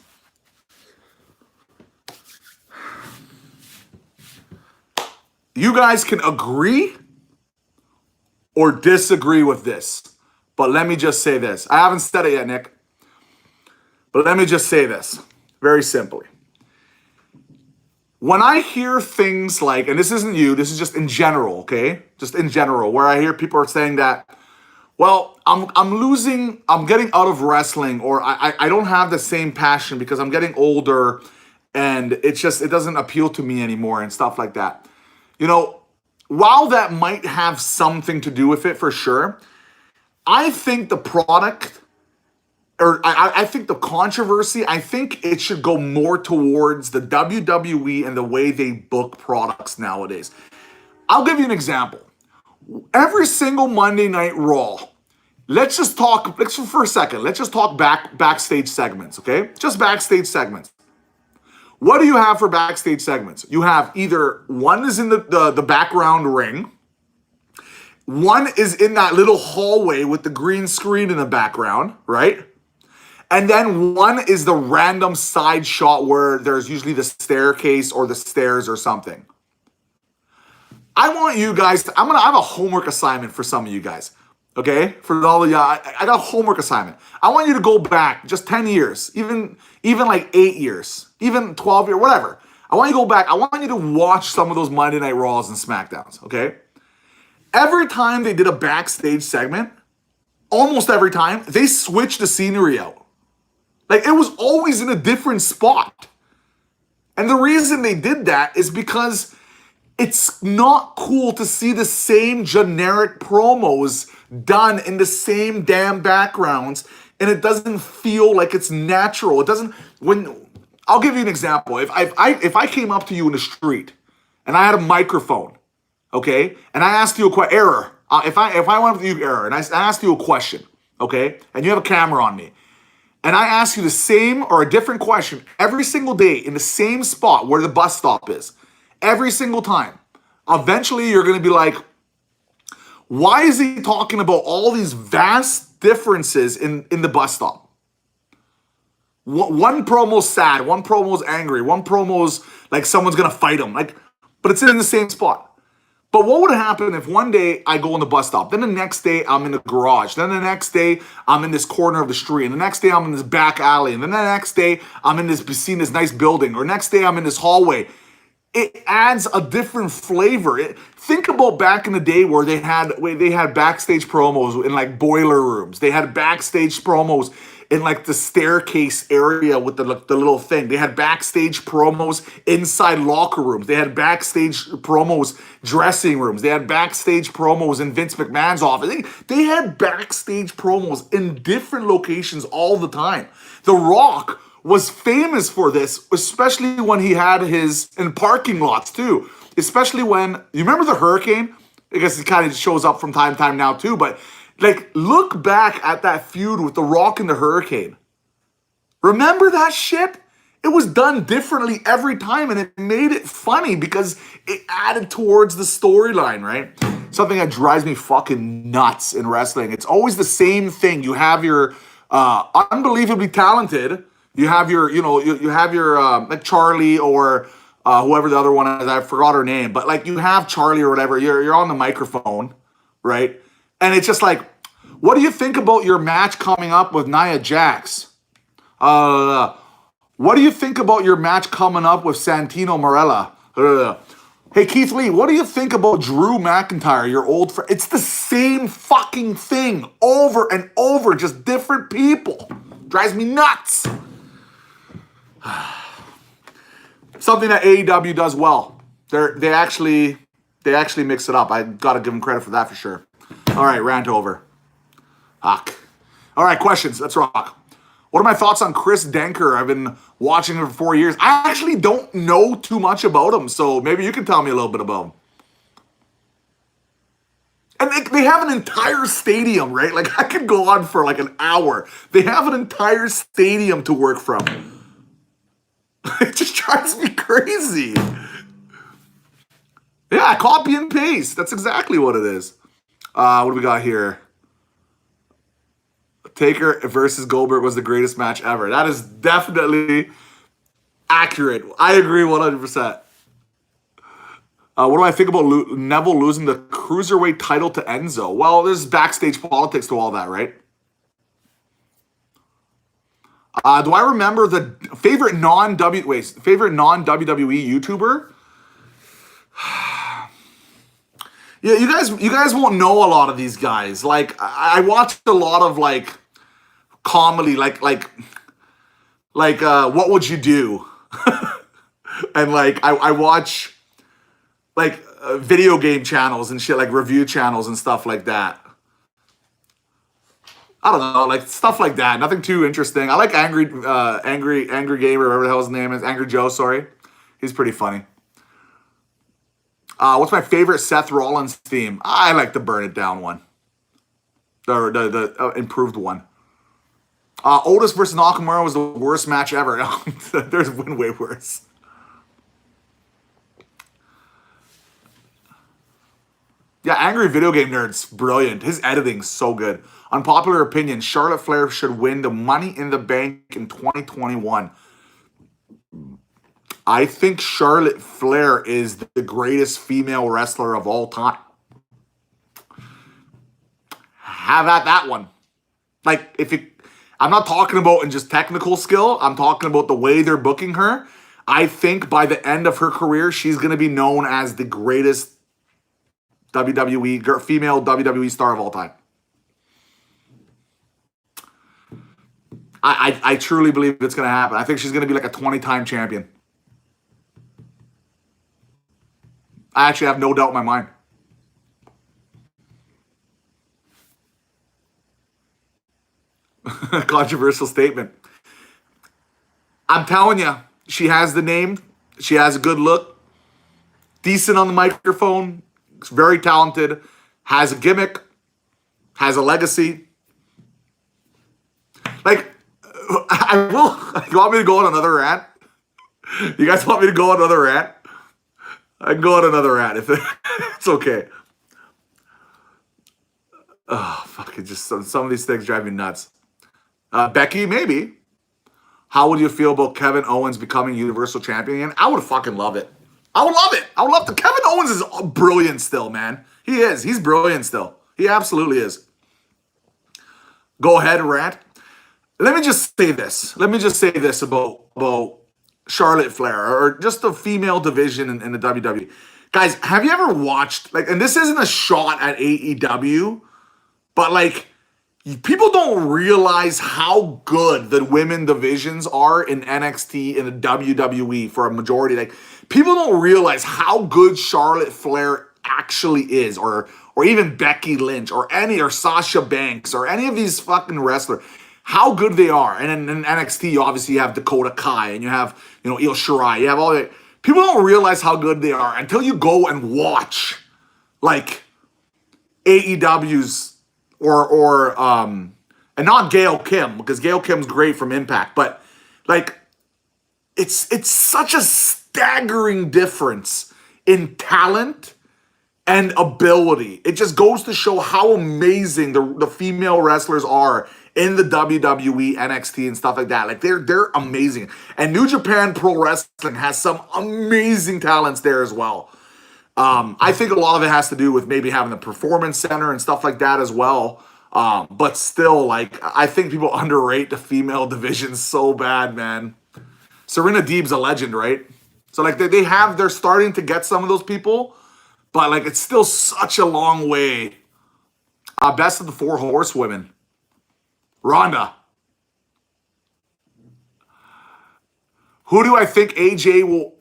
You guys can agree or disagree with this, but let me just say this. I haven't said it yet, Nick, but let me just say this very simply. When I hear things like, and this isn't you, this is just in general, okay? Just in general, where I hear people are saying that, well, I'm getting out of wrestling, or I don't have the same passion because I'm getting older and it doesn't appeal to me anymore and stuff like that. While that might have something to do with it for sure, I think the product, or I think the controversy, I think it should go more towards the WWE and the way they book products nowadays. I'll give you an example. Every single Monday Night Raw, let's just talk backstage segments, okay? Just backstage segments. What do you have for backstage segments? You have either one is in the background ring, one is in that little hallway with the green screen in the background, right? And then one is the random side shot where there's usually the staircase or the stairs or something. I want you guys I have a homework assignment for some of you guys. Okay? For all of y'all, I got a homework assignment. I want you to go back just 10 years, even like 8 years, even 12 years, whatever. I want you to go back. I want you to watch some of those Monday Night Raws and SmackDowns, okay? Every time they did a backstage segment, almost every time, they switched the scenery out. Like, it was always in a different spot. And the reason they did that is because it's not cool to see the same generic promos done in the same damn backgrounds, and it doesn't feel like it's natural. It doesn't. I'll give you an example. If I came up to you in the street and I had a microphone, okay, and I asked you a question, if I went up to you, and I asked you a question, okay, and you have a camera on me, and I ask you the same or a different question every single day in the same spot where the bus stop is, every single time, eventually you're going to be like, why is he talking about all these vast differences in the bus stop? One promo's sad, one promo's angry, one promo's like someone's going to fight him, but it's in the same spot. But what would happen if one day I go on the bus stop, then the next day I'm in the garage, then the next day I'm in this corner of the street, and the next day I'm in this back alley, and then the next day I'm in this nice building, or next day I'm in this hallway. it adds a different flavor. Think about back in the day where they had backstage promos in like boiler rooms. They had backstage promos in like the staircase area with the little thing. They had backstage promos inside locker rooms. They had backstage promos dressing rooms. They had backstage promos in Vince McMahon's office. They had backstage promos in different locations all the time. The Rock was famous for this, especially when he had his in parking lots too. Especially when you remember the Hurricane. I guess it kind of shows up from time to time now too. But like, look back at that feud with the Rock and the Hurricane. Remember that shit? It was done differently every time, and it made it funny because it added towards the storyline, right? Something that drives me fucking nuts in wrestling. It's always the same thing. You have your unbelievably talented. You have your, you have your like Charlie or whoever the other one is. I forgot her name, but like you have Charlie or whatever. You're on the microphone, right? And it's just like, what do you think about your match coming up with Nia Jax? What do you think about your match coming up with Santino Marella? Hey, Keith Lee, what do you think about Drew McIntyre, your old friend? It's the same fucking thing over and over, just different people. Drives me nuts. Something that AEW does well. They actually mix it up. I gotta give them credit for that for sure. All right, rant over. Fuck. All right, questions. Let's rock. What are my thoughts on Chris Denker? I've been watching him for 4 years. I actually don't know too much about him, so maybe you can tell me a little bit about him. And they have an entire stadium, right? Like, I could go on for like an hour. They have an entire stadium to work from. It just drives me crazy. Yeah, copy and paste. That's exactly what it is. What do we got here? Taker versus Goldberg was the greatest match ever. That is definitely accurate. I agree 100%. What do I think about Neville losing the Cruiserweight title to Enzo? Well, there's backstage politics to all that, right? Do I remember the favorite non-WWE YouTuber? Yeah, you guys won't know a lot of these guys. Like, I watched a lot of like comedy, like what would you do? And like I watch like video game channels and shit, like review channels and stuff like that. I don't know, like stuff like that. Nothing too interesting. I like Angry Gamer, whatever the hell his name is. Angry Joe, sorry. He's pretty funny. What's my favorite Seth Rollins theme? I like the Burn It Down one. The improved one. Otis versus Nakamura was the worst match ever. There's been way worse. Yeah, Angry Video Game Nerd's brilliant. His editing's so good. Unpopular opinion, Charlotte Flair should win the Money in the Bank in 2021. I think Charlotte Flair is the greatest female wrestler of all time. Have at that one. Like, I'm not talking about in just technical skill. I'm talking about the way they're booking her. I think by the end of her career, she's going to be known as the greatest female WWE star of all time. I truly believe it's going to happen. I think she's going to be like a 20-time champion. I actually have no doubt in my mind. Controversial statement. I'm telling you, she has the name. She has a good look. Decent on the microphone. Very talented. Has a gimmick. Has a legacy. Like, I will. You want me to go on another rant? You guys want me to go on another rant? I can go on another rant if it's okay. Oh, fuck. It just some of these things drive me nuts. Becky, maybe. How would you feel about Kevin Owens becoming Universal Champion? I would fucking love it. I would love it. I would love to. Kevin Owens is brilliant still, man. He is. He's brilliant still. He absolutely is. Go ahead, rant. Let me just say this. Let me just say this about Charlotte Flair or just the female division in the WWE. Guys, have you ever watched, like, and this isn't a shot at AEW, but like, people don't realize how good the women divisions are in NXT and the WWE for a majority. Like, people don't realize how good Charlotte Flair actually is, or even Becky Lynch, or Sasha Banks, or any of these fucking wrestlers. How good they are. And in NXT, obviously, you have Dakota Kai, and you have, Io Shirai. You have all that. People don't realize how good they are until you go and watch, like, AEW's and not Gail Kim, because Gail Kim's great from Impact, but like, it's such a staggering difference in talent and ability. It just goes to show how amazing the female wrestlers are in the WWE, NXT, and stuff like that. Like, they're amazing. And New Japan Pro Wrestling has some amazing talents there as well. I think a lot of it has to do with maybe having the performance center and stuff like that as well. But still, like, I think people underrate the female division so bad, man. Serena Deeb's a legend, right? So, like, they're starting to get some of those people, but, like, it's still such a long way. Best of the 4 horsewomen. Ronda. Who do I think AJ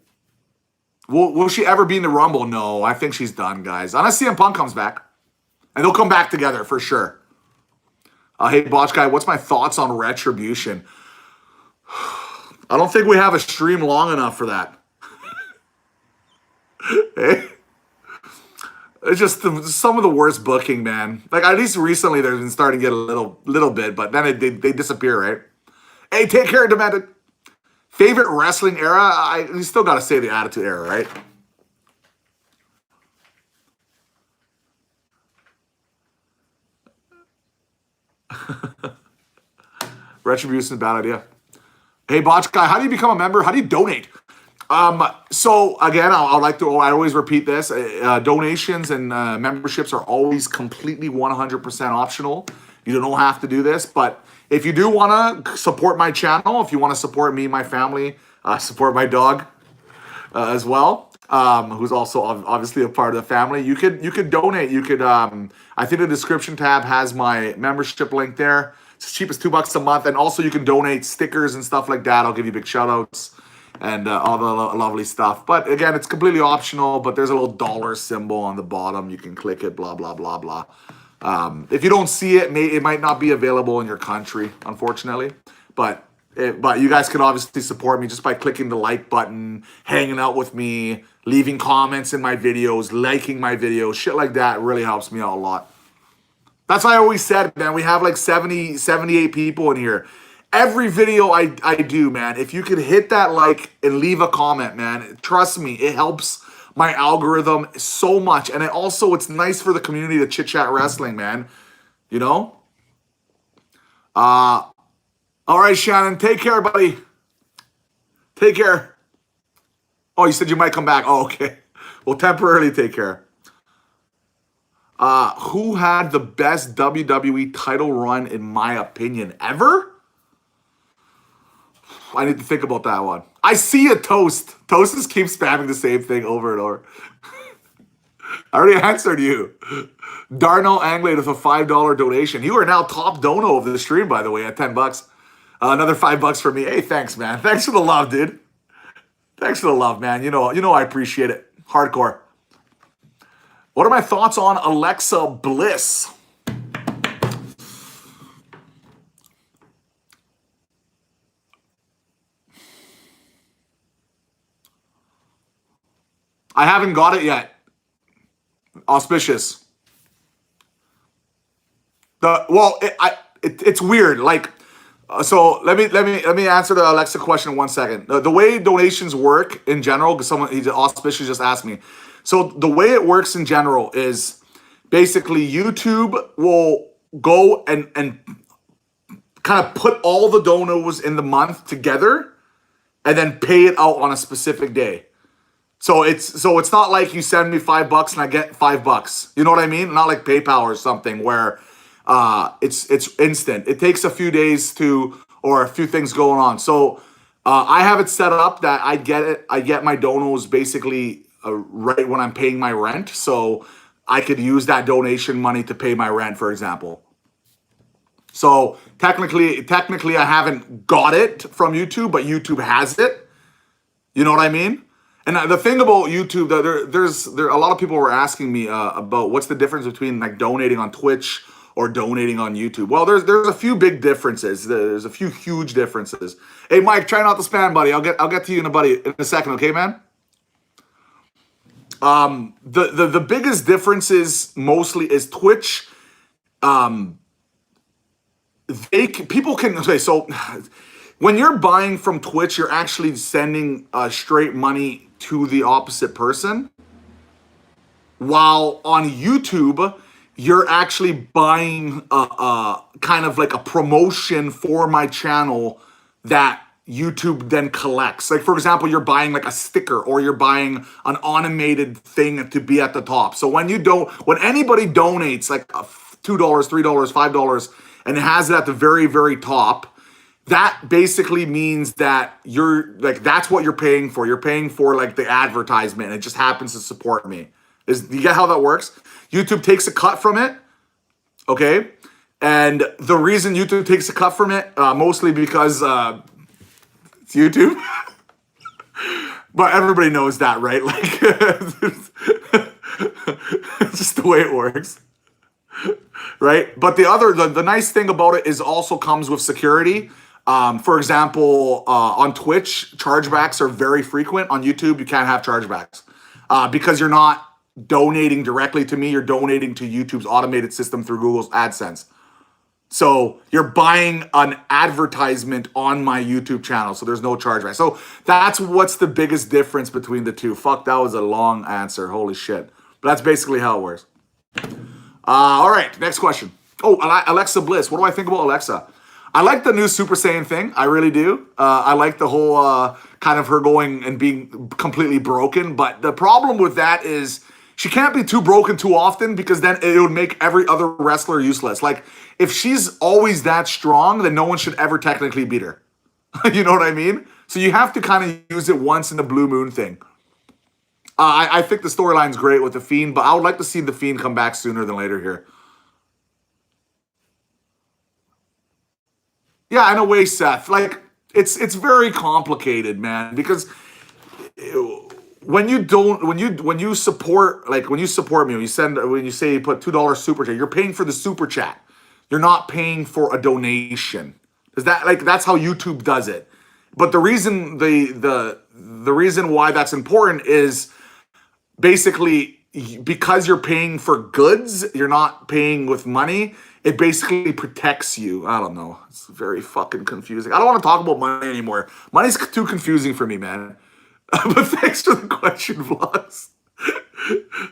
will she ever be in the Rumble? No, I think she's done, guys. Unless CM Punk comes back. And they'll come back together for sure. Hey, Botch Guy, what's my thoughts on Retribution? I don't think we have a stream long enough for that. Hey? It's just some of the worst booking, man. Like, at least recently they've been starting to get a little bit, but then they disappear, right? Hey, take care, Demanded. Favorite wrestling era? You still got to say the Attitude Era, right? Retribution, bad idea. Hey, Botch Guy, how do you become a member? How do you donate? So again, I always repeat this. Donations and memberships are always completely 100% optional. You don't have to do this, but if you do want to support my channel, if you want to support me, my family, support my dog as well, who's also obviously a part of the family, you could donate. You could, I think the description tab has my membership link there. It's as cheap as $2 a month, and also you can donate stickers and stuff like that. I'll give you big shout outs and all the lovely stuff. But again, it's completely optional, but there's a little dollar symbol on the bottom. You can click it, blah, blah, blah, blah. If you don't see it, it might not be available in your country, unfortunately. But you guys can obviously support me just by clicking the like button, hanging out with me, leaving comments in my videos, liking my videos. Shit like that really helps me out a lot. That's why I always said, man, we have like 70, 78 people in here. Every video I do, man, if you could hit that like and leave a comment, man, trust me, it helps my algorithm so much. And it's nice for the community to chit-chat wrestling, man. You know? All right, Shannon, take care, buddy. Take care. Oh, you said you might come back. Oh, okay. Well, temporarily take care. Who had the best WWE title run, in my opinion, ever? I need to think about that one. I see a Toast. Toast just keeps spamming the same thing over and over. I already answered you. Darnell Anglade with a $5 donation. You are now top dono of the stream, by the way, at $10. Another $5 for me. Hey, thanks, man. Thanks for the love, dude. Thanks for the love, man. You know I appreciate it. Hardcore. What are my thoughts on Alexa Bliss? I haven't got it yet. Auspicious. It's weird. Like, so let me answer the Alexa question in 1 second. The way donations work in general, because Auspicious just asked me. So the way it works in general is basically YouTube will go and kind of put all the donos in the month together and then pay it out on a specific day. So it's not like you send me $5 and I get $5. You know what I mean? Not like PayPal or something where it's instant. It takes a few days or a few things going on. So I have it set up that I get my donos basically right when I'm paying my rent. So I could use that donation money to pay my rent, for example. So technically I haven't got it from YouTube, but YouTube has it. You know what I mean? And the thing about YouTube, there's a lot of people were asking me about what's the difference between like donating on Twitch or donating on YouTube. Well, there's a few big differences. There's a few huge differences. Hey, Mike, try not to spam, buddy. I'll get to you in a second, okay, man? The biggest differences mostly is Twitch. People can okay. So when you're buying from Twitch, you're actually sending straight money to the opposite person. While on YouTube, you're actually buying kind of like a promotion for my channel that YouTube then collects. Like for example, you're buying like a sticker or you're buying an animated thing to be at the top. So when anybody donates like $2, $3, $5 and it has it at the very, very top, that basically means that you're like, that's what you're paying for. You're paying for like the advertisement. It just happens to support me. You get how that works? YouTube takes a cut from it, okay? And the reason YouTube takes a cut from it, mostly because it's YouTube. But everybody knows that, right? Like, it's just the way it works, right? But the nice thing about it is also comes with security. For example, on Twitch, chargebacks are very frequent. On YouTube, you can't have chargebacks because you're not donating directly to me. You're donating to YouTube's automated system through Google's AdSense. So you're buying an advertisement on my YouTube channel, so there's no chargeback. So that's what's the biggest difference between the two. Fuck, that was a long answer. Holy shit. But that's basically how it works. All right, next question. Oh, Alexa Bliss. What do I think about Alexa? I like the new Super Saiyan thing. I really do. I like the whole kind of her going and being completely broken. But the problem with that is she can't be too broken too often because then it would make every other wrestler useless. Like, if she's always that strong, then no one should ever technically beat her. You know what I mean? So you have to kind of use it once in the Blue Moon thing. I think the storyline's great with The Fiend, but I would like to see The Fiend come back sooner than later here. Yeah, in a way, Seth. Like, it's very complicated, man, because when you support me, when you say you put $2 super chat, you're paying for the super chat. You're not paying for a donation. Is that like that's how YouTube does it? But the reason the reason why that's important is basically because you're paying for goods, you're not paying with money. It basically protects you. I don't know. It's very fucking confusing. I don't want to talk about money anymore. Money's too confusing for me, man. But thanks for the question, Vlogs.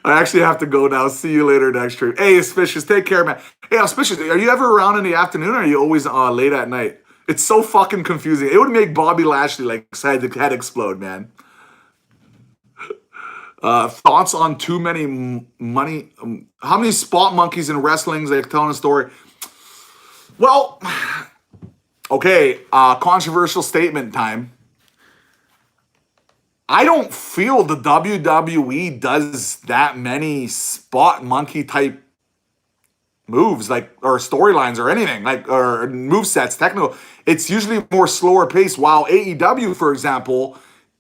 I actually have to go now. See you later next stream. Hey, Auspicious, take care, man. Hey, Auspicious, are you ever around in the afternoon or are you always late at night? It's so fucking confusing. It would make Bobby Lashley like head explode, man. Thoughts on too many money? How many spot monkeys in wrestling's like telling a story? Well, okay, controversial statement time. I don't feel the WWE does that many spot monkey type moves, like, or storylines or anything, like, or move sets, technical. It's usually more slower pace, while AEW, for example,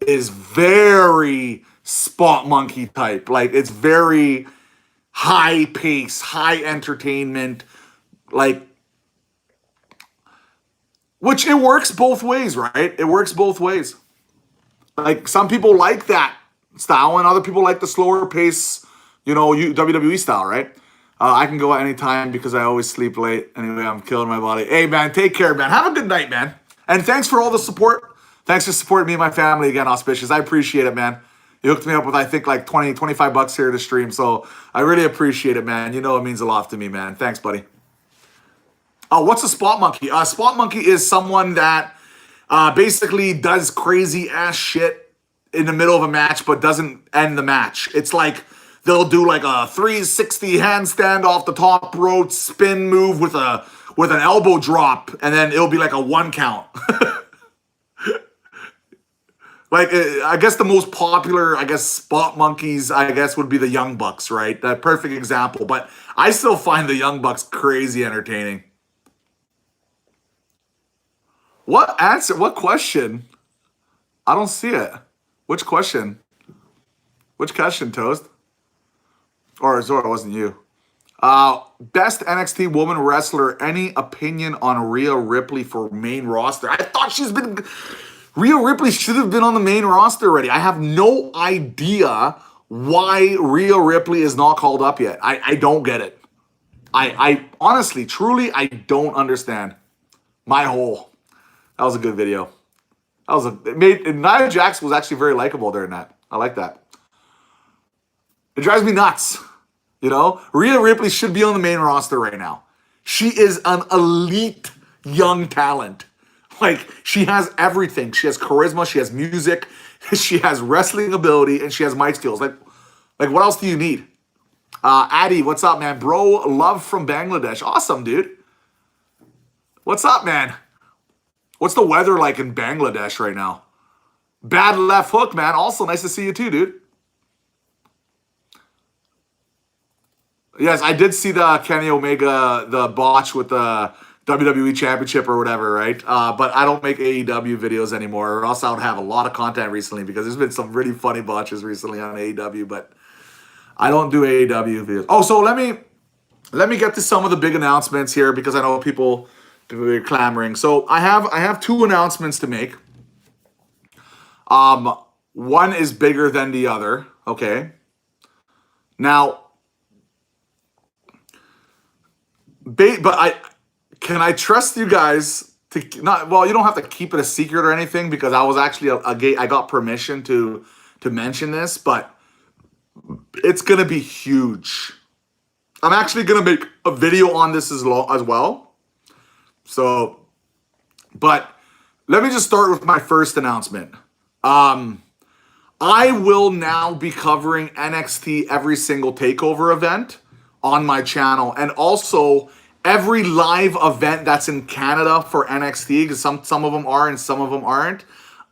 is very spot monkey type. Like, it's very high pace, high entertainment, like, which it works both ways, right? It works both ways. Like, some people like that style and other people like the slower pace, WWE style, right? I can go at any time because I always sleep late. Anyway, I'm killing my body. Hey, man, take care, man. Have a good night, man. And thanks for all the support. Thanks for supporting me and my family again, Auspicious. I appreciate it, man. You hooked me up with, I think, like 20, 25 bucks here to stream. So I really appreciate it, man. You know it means a lot to me, man. Thanks, buddy. What's a spot monkey? A spot monkey is someone that basically does crazy ass shit in the middle of a match but doesn't end the match. It's like they'll do like a 360 handstand off the top rope spin move with an elbow drop, and then it'll be like a 1 count. Like, I guess the most popular, I guess, spot monkeys, I guess, would be the Young Bucks, right? That perfect example. But I still find the Young Bucks crazy entertaining. What answer? What question? I don't see it. Which question? Which question, Toast? Or Zora, it wasn't you. Best NXT woman wrestler. Any opinion on Rhea Ripley for main roster? I thought she's been... Rhea Ripley should have been on the main roster already. I have no idea why Rhea Ripley is not called up yet. I don't get it. I honestly, truly, I don't understand. My hole. That was a good video. That was Nia Jax was actually very likable during that. I like that. It drives me nuts. You know, Rhea Ripley should be on the main roster right now. She is an elite young talent. Like, she has everything. She has charisma, she has music, she has wrestling ability, and she has mic skills. Like what else do you need? Addy, what's up, man? Bro, love from Bangladesh. Awesome, dude. What's up, man? What's the weather like in Bangladesh right now? Bad left hook, man. Also, nice to see you too, dude. Yes, I did see the Kenny Omega, the botch with the WWE Championship or whatever, right? But I don't make AEW videos anymore, or else I would have a lot of content recently because there's been some really funny botches recently on AEW, but I don't do AEW videos. Oh, so let me get to some of the big announcements here because I know people are clamoring. So I have two announcements to make. One is bigger than the other, okay? Now, can I trust you guys to not? Well, you don't have to keep it a secret or anything because I was actually I got permission to mention this, but it's gonna be huge. I'm actually gonna make a video on this as well. So, but let me just start with my first announcement. I will now be covering NXT every single takeover event on my channel, and also every live event that's in Canada for NXT, because some of them are and some of them aren't.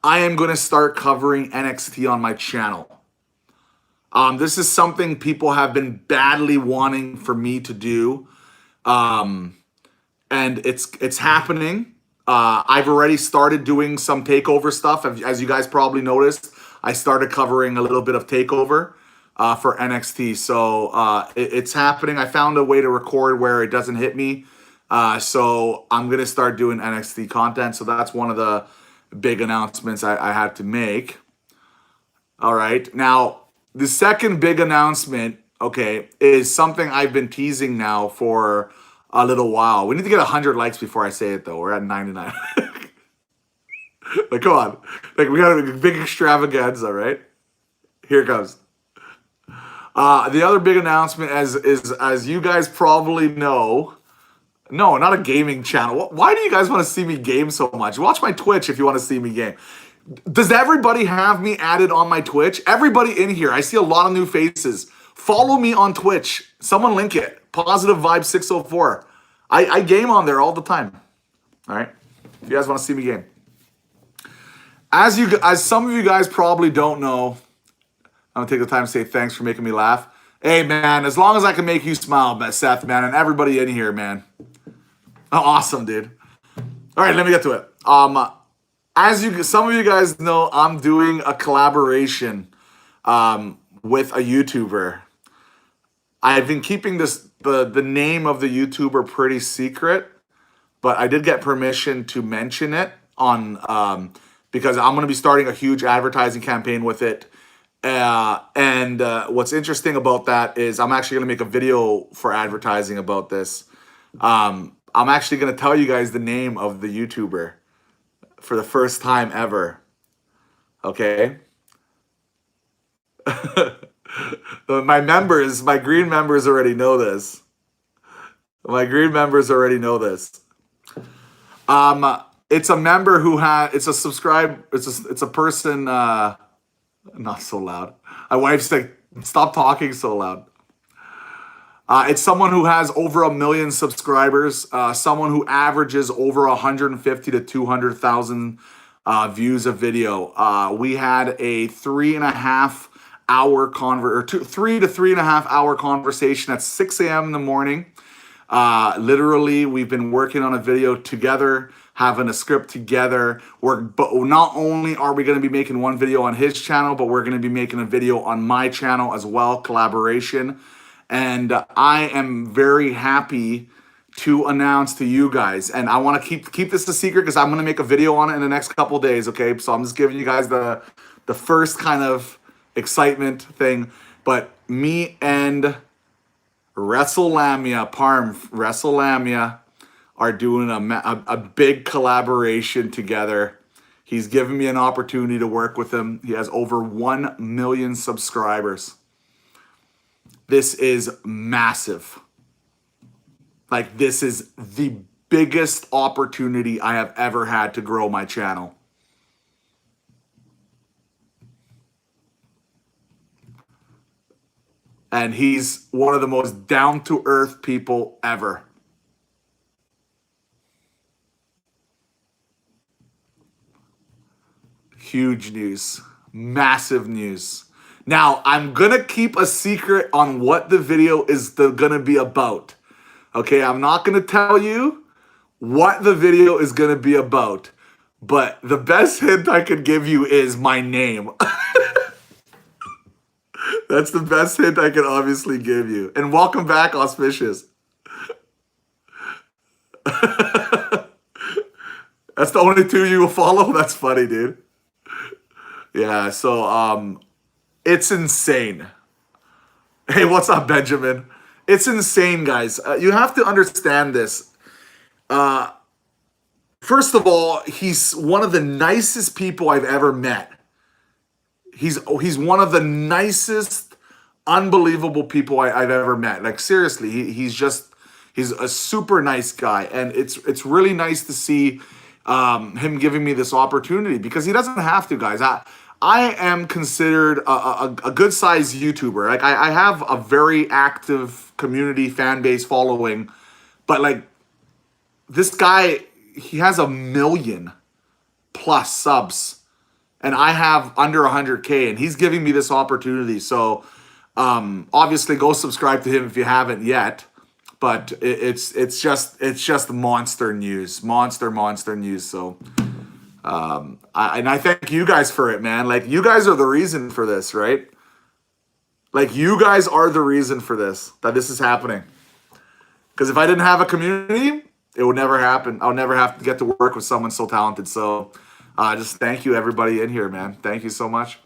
I am going to start covering NXT on my channel. This is something people have been badly wanting for me to do, and it's happening. I've already started doing some takeover stuff, as you guys probably noticed. I started covering a little bit of takeover for NXT. So it's happening. I found a way to record where it doesn't hit me. So I'm going to start doing NXT content. So that's one of the big announcements I had to make. All right. Now, the second big announcement, okay, is something I've been teasing now for a little while. We need to get 100 likes before I say it, though. We're at 99. Like, come on. Like, we got a big extravaganza, right? Here it comes. The other big announcement, as you guys probably know, no, not a gaming channel. Why do you guys want to see me game so much? Watch my Twitch if you want to see me game. Does everybody have me added on my Twitch? Everybody in here, I see a lot of new faces. Follow me on Twitch. Someone link it. Positive Vibe 604. I game on there all the time. All right? If you guys want to see me game. As some of you guys probably don't know, I'm going to take the time to say thanks for making me laugh. Hey, man, as long as I can make you smile, Seth, man, and everybody in here, man. Oh, awesome, dude. All right, let me get to it. Some of you guys know, I'm doing a collaboration with a YouTuber. I've been keeping the name of the YouTuber pretty secret, but I did get permission to mention it on because I'm going to be starting a huge advertising campaign with it. And what's interesting about that is I'm actually going to make a video for advertising about this. I'm actually going to tell you guys the name of the YouTuber for the first time ever. Okay? My green members already know this. My green members already know this. It's a member who it's a person, not so loud. My wife's like, stop talking so loud. It's someone who has over 1 million subscribers, someone who averages over 150 to 200,000 views a video. We had a 3.5 hour 3 to 3.5 hour conversation at 6 a.m. in the morning. Literally, we've been working on a video together, having a script together. But not only are we going to be making one video on his channel, but we're going to be making a video on my channel as well, collaboration. And I am very happy to announce to you guys, and I want to keep this a secret because I'm going to make a video on it in the next couple of days, okay? So I'm just giving you guys the first kind of excitement thing. But me and WrestleLamia, WrestleLamia are doing a big collaboration together. He's given me an opportunity to work with him. He has over 1 million subscribers. This is massive. Like, this is the biggest opportunity I have ever had to grow my channel. And he's one of the most down-to-earth people ever. Huge news. Massive news. Now, I'm going to keep a secret on what the video is going to be about. Okay, I'm not going to tell you what the video is going to be about. But the best hint I could give you is my name. That's the best hint I can obviously give you. And welcome back, Auspicious. That's the only two you will follow? That's funny, dude. Yeah, so it's insane. Hey, what's up, Benjamin? It's insane, guys. You have to understand this. First of all, he's one of the nicest people I've ever met. He's one of the nicest, unbelievable people I've ever met. Like, seriously, he's a super nice guy. And it's really nice to see him giving me this opportunity because he doesn't have to, guys. I am considered a good-sized YouTuber. Like, I have a very active community fan base following. But, like, this guy, he has 1 million+ subs. And I have under 100K, and he's giving me this opportunity. So, obviously, go subscribe to him if you haven't yet. But it's just monster news, monster news. So, I thank you guys for it, man. Like, you guys are the reason for this, right? Like, you guys are the reason for this, that this is happening. Because if I didn't have a community, it would never happen. I'll never have to get to work with someone so talented. So. Just thank you, everybody in here, man. Thank you so much.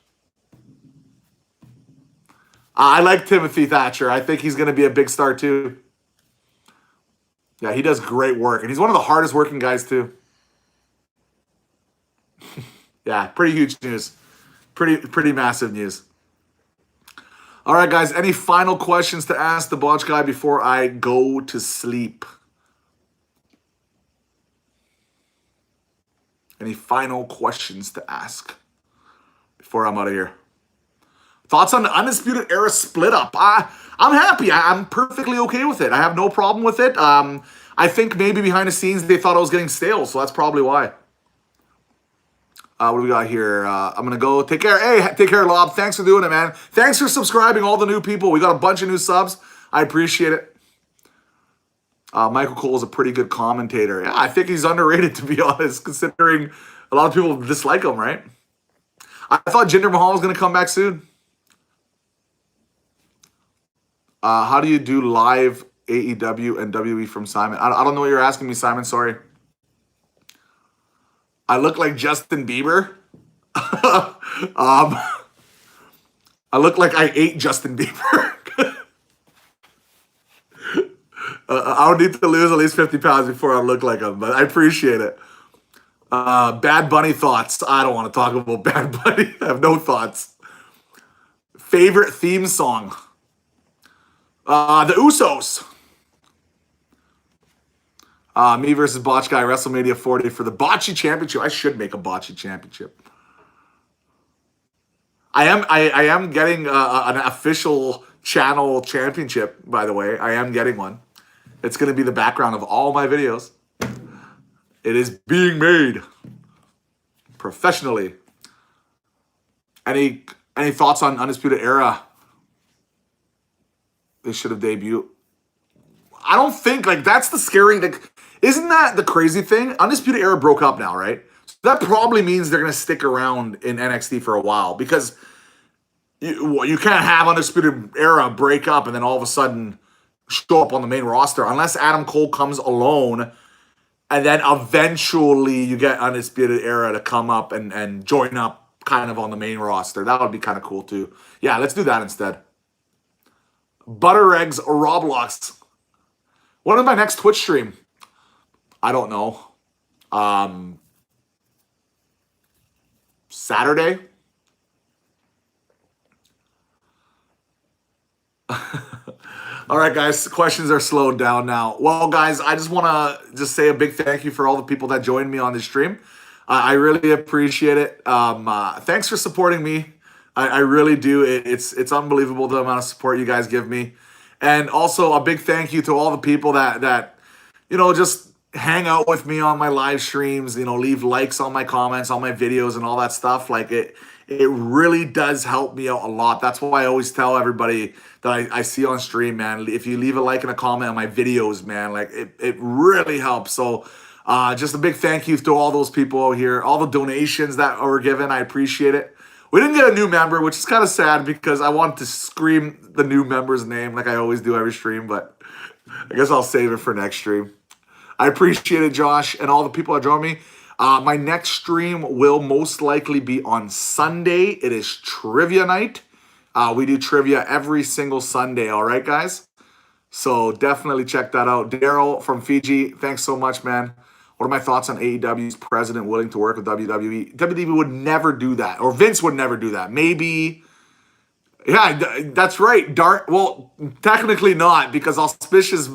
I like Timothy Thatcher. I think he's going to be a big star, too. Yeah, he does great work. And he's one of the hardest working guys, too. Yeah, pretty huge news. Pretty massive news. All right, guys. Any final questions to ask the Botch Guy before I go to sleep? Any final questions to ask before I'm out of here? Thoughts on the Undisputed Era split up? I'm happy. I'm perfectly okay with it. I have no problem with it. I think maybe behind the scenes they thought I was getting stale, so that's probably why. What do we got here? I'm going to go. Take care. Hey, take care, Lob. Thanks for doing it, man. Thanks for subscribing, all the new people. We got a bunch of new subs. I appreciate it. Michael Cole is a pretty good commentator. Yeah, I think he's underrated, to be honest, considering a lot of people dislike him, right? I thought Jinder Mahal was going to come back soon. How do you do live AEW and WWE from Simon? I don't know what you're asking me, Simon. Sorry. I look like Justin Bieber. I look like I ate Justin Bieber. I would need to lose at least 50 pounds before I look like him, but I appreciate it. Bad Bunny thoughts. I don't want to talk about Bad Bunny. I have no thoughts. Favorite theme song? The Usos. Me versus Botch Guy, WrestleMania 40 for the Bocce Championship. I should make a Bocce Championship. I am getting an official channel championship, by the way. I am getting one. It's going to be the background of all my videos. It is being made. professionally. Any thoughts on Undisputed Era? They should have debuted. I don't think, like, that's the scary thing. Isn't that the crazy thing? Undisputed Era broke up now, right? So that probably means they're going to stick around in NXT for a while, because you can't have Undisputed Era break up and then all of a sudden show up on the main roster unless Adam Cole comes alone, and then eventually you get Undisputed Era to come up and join up kind of on the main roster. That would be kind of cool too. Yeah, let's do that instead. Butter Eggs or Roblox. When is my next Twitch stream? I don't know. Saturday? All right, guys. Questions are slowed down now. Well, guys, I just want to just say a big thank you for all the people that joined me on this stream. I really appreciate it. Thanks for supporting me. I really do. It's unbelievable the amount of support you guys give me. And also a big thank you to all the people that just hang out with me on my live streams, leave likes on my comments, on my videos and all that stuff. Like it really does help me out a lot. That's why I always tell everybody that I see on stream, man, if you leave a like and a comment on my videos, man, like it really helps. So just a big thank you to all those people out here, all the donations that were given. I appreciate it. We didn't get a new member, which is kind of sad because I wanted to scream the new member's name like I always do every stream, but I guess I'll save it for next stream. I appreciate it, Josh, and all the people that joined me. My next stream will most likely be on Sunday. It is trivia night. We do trivia every single Sunday, all right, guys? So definitely check that out. Daryl from Fiji, thanks so much, man. What are my thoughts on AEW's president willing to work with WWE? WWE would never do that, or Vince would never do that. Maybe, yeah, that's right. Well, technically not, because Auspicious,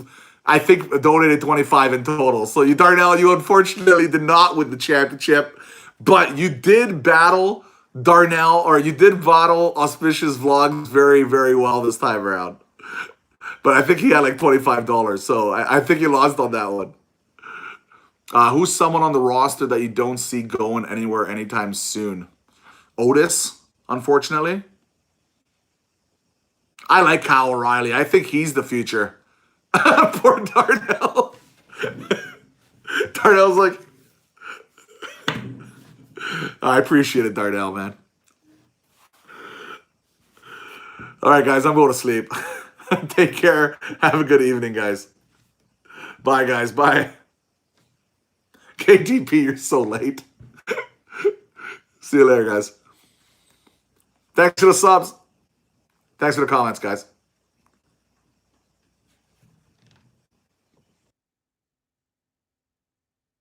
I think, donated 25 in total. So Darnell, you unfortunately did not win the championship, but you did battle Darnell, or you did battle Auspicious Vlogs very, very well this time around. But I think he had like $25, so I think you lost on that one. Who's someone on the roster that you don't see going anywhere anytime soon? Otis, unfortunately. I like Kyle O'Reilly. I think he's the future. Poor Darnell. Darnell's like... I appreciate it, Darnell, man. All right, guys, I'm going to sleep. Take care. Have a good evening, guys. Bye, guys. Bye. KTP, you're so late. See you later, guys. Thanks for the subs. Thanks for the comments, guys.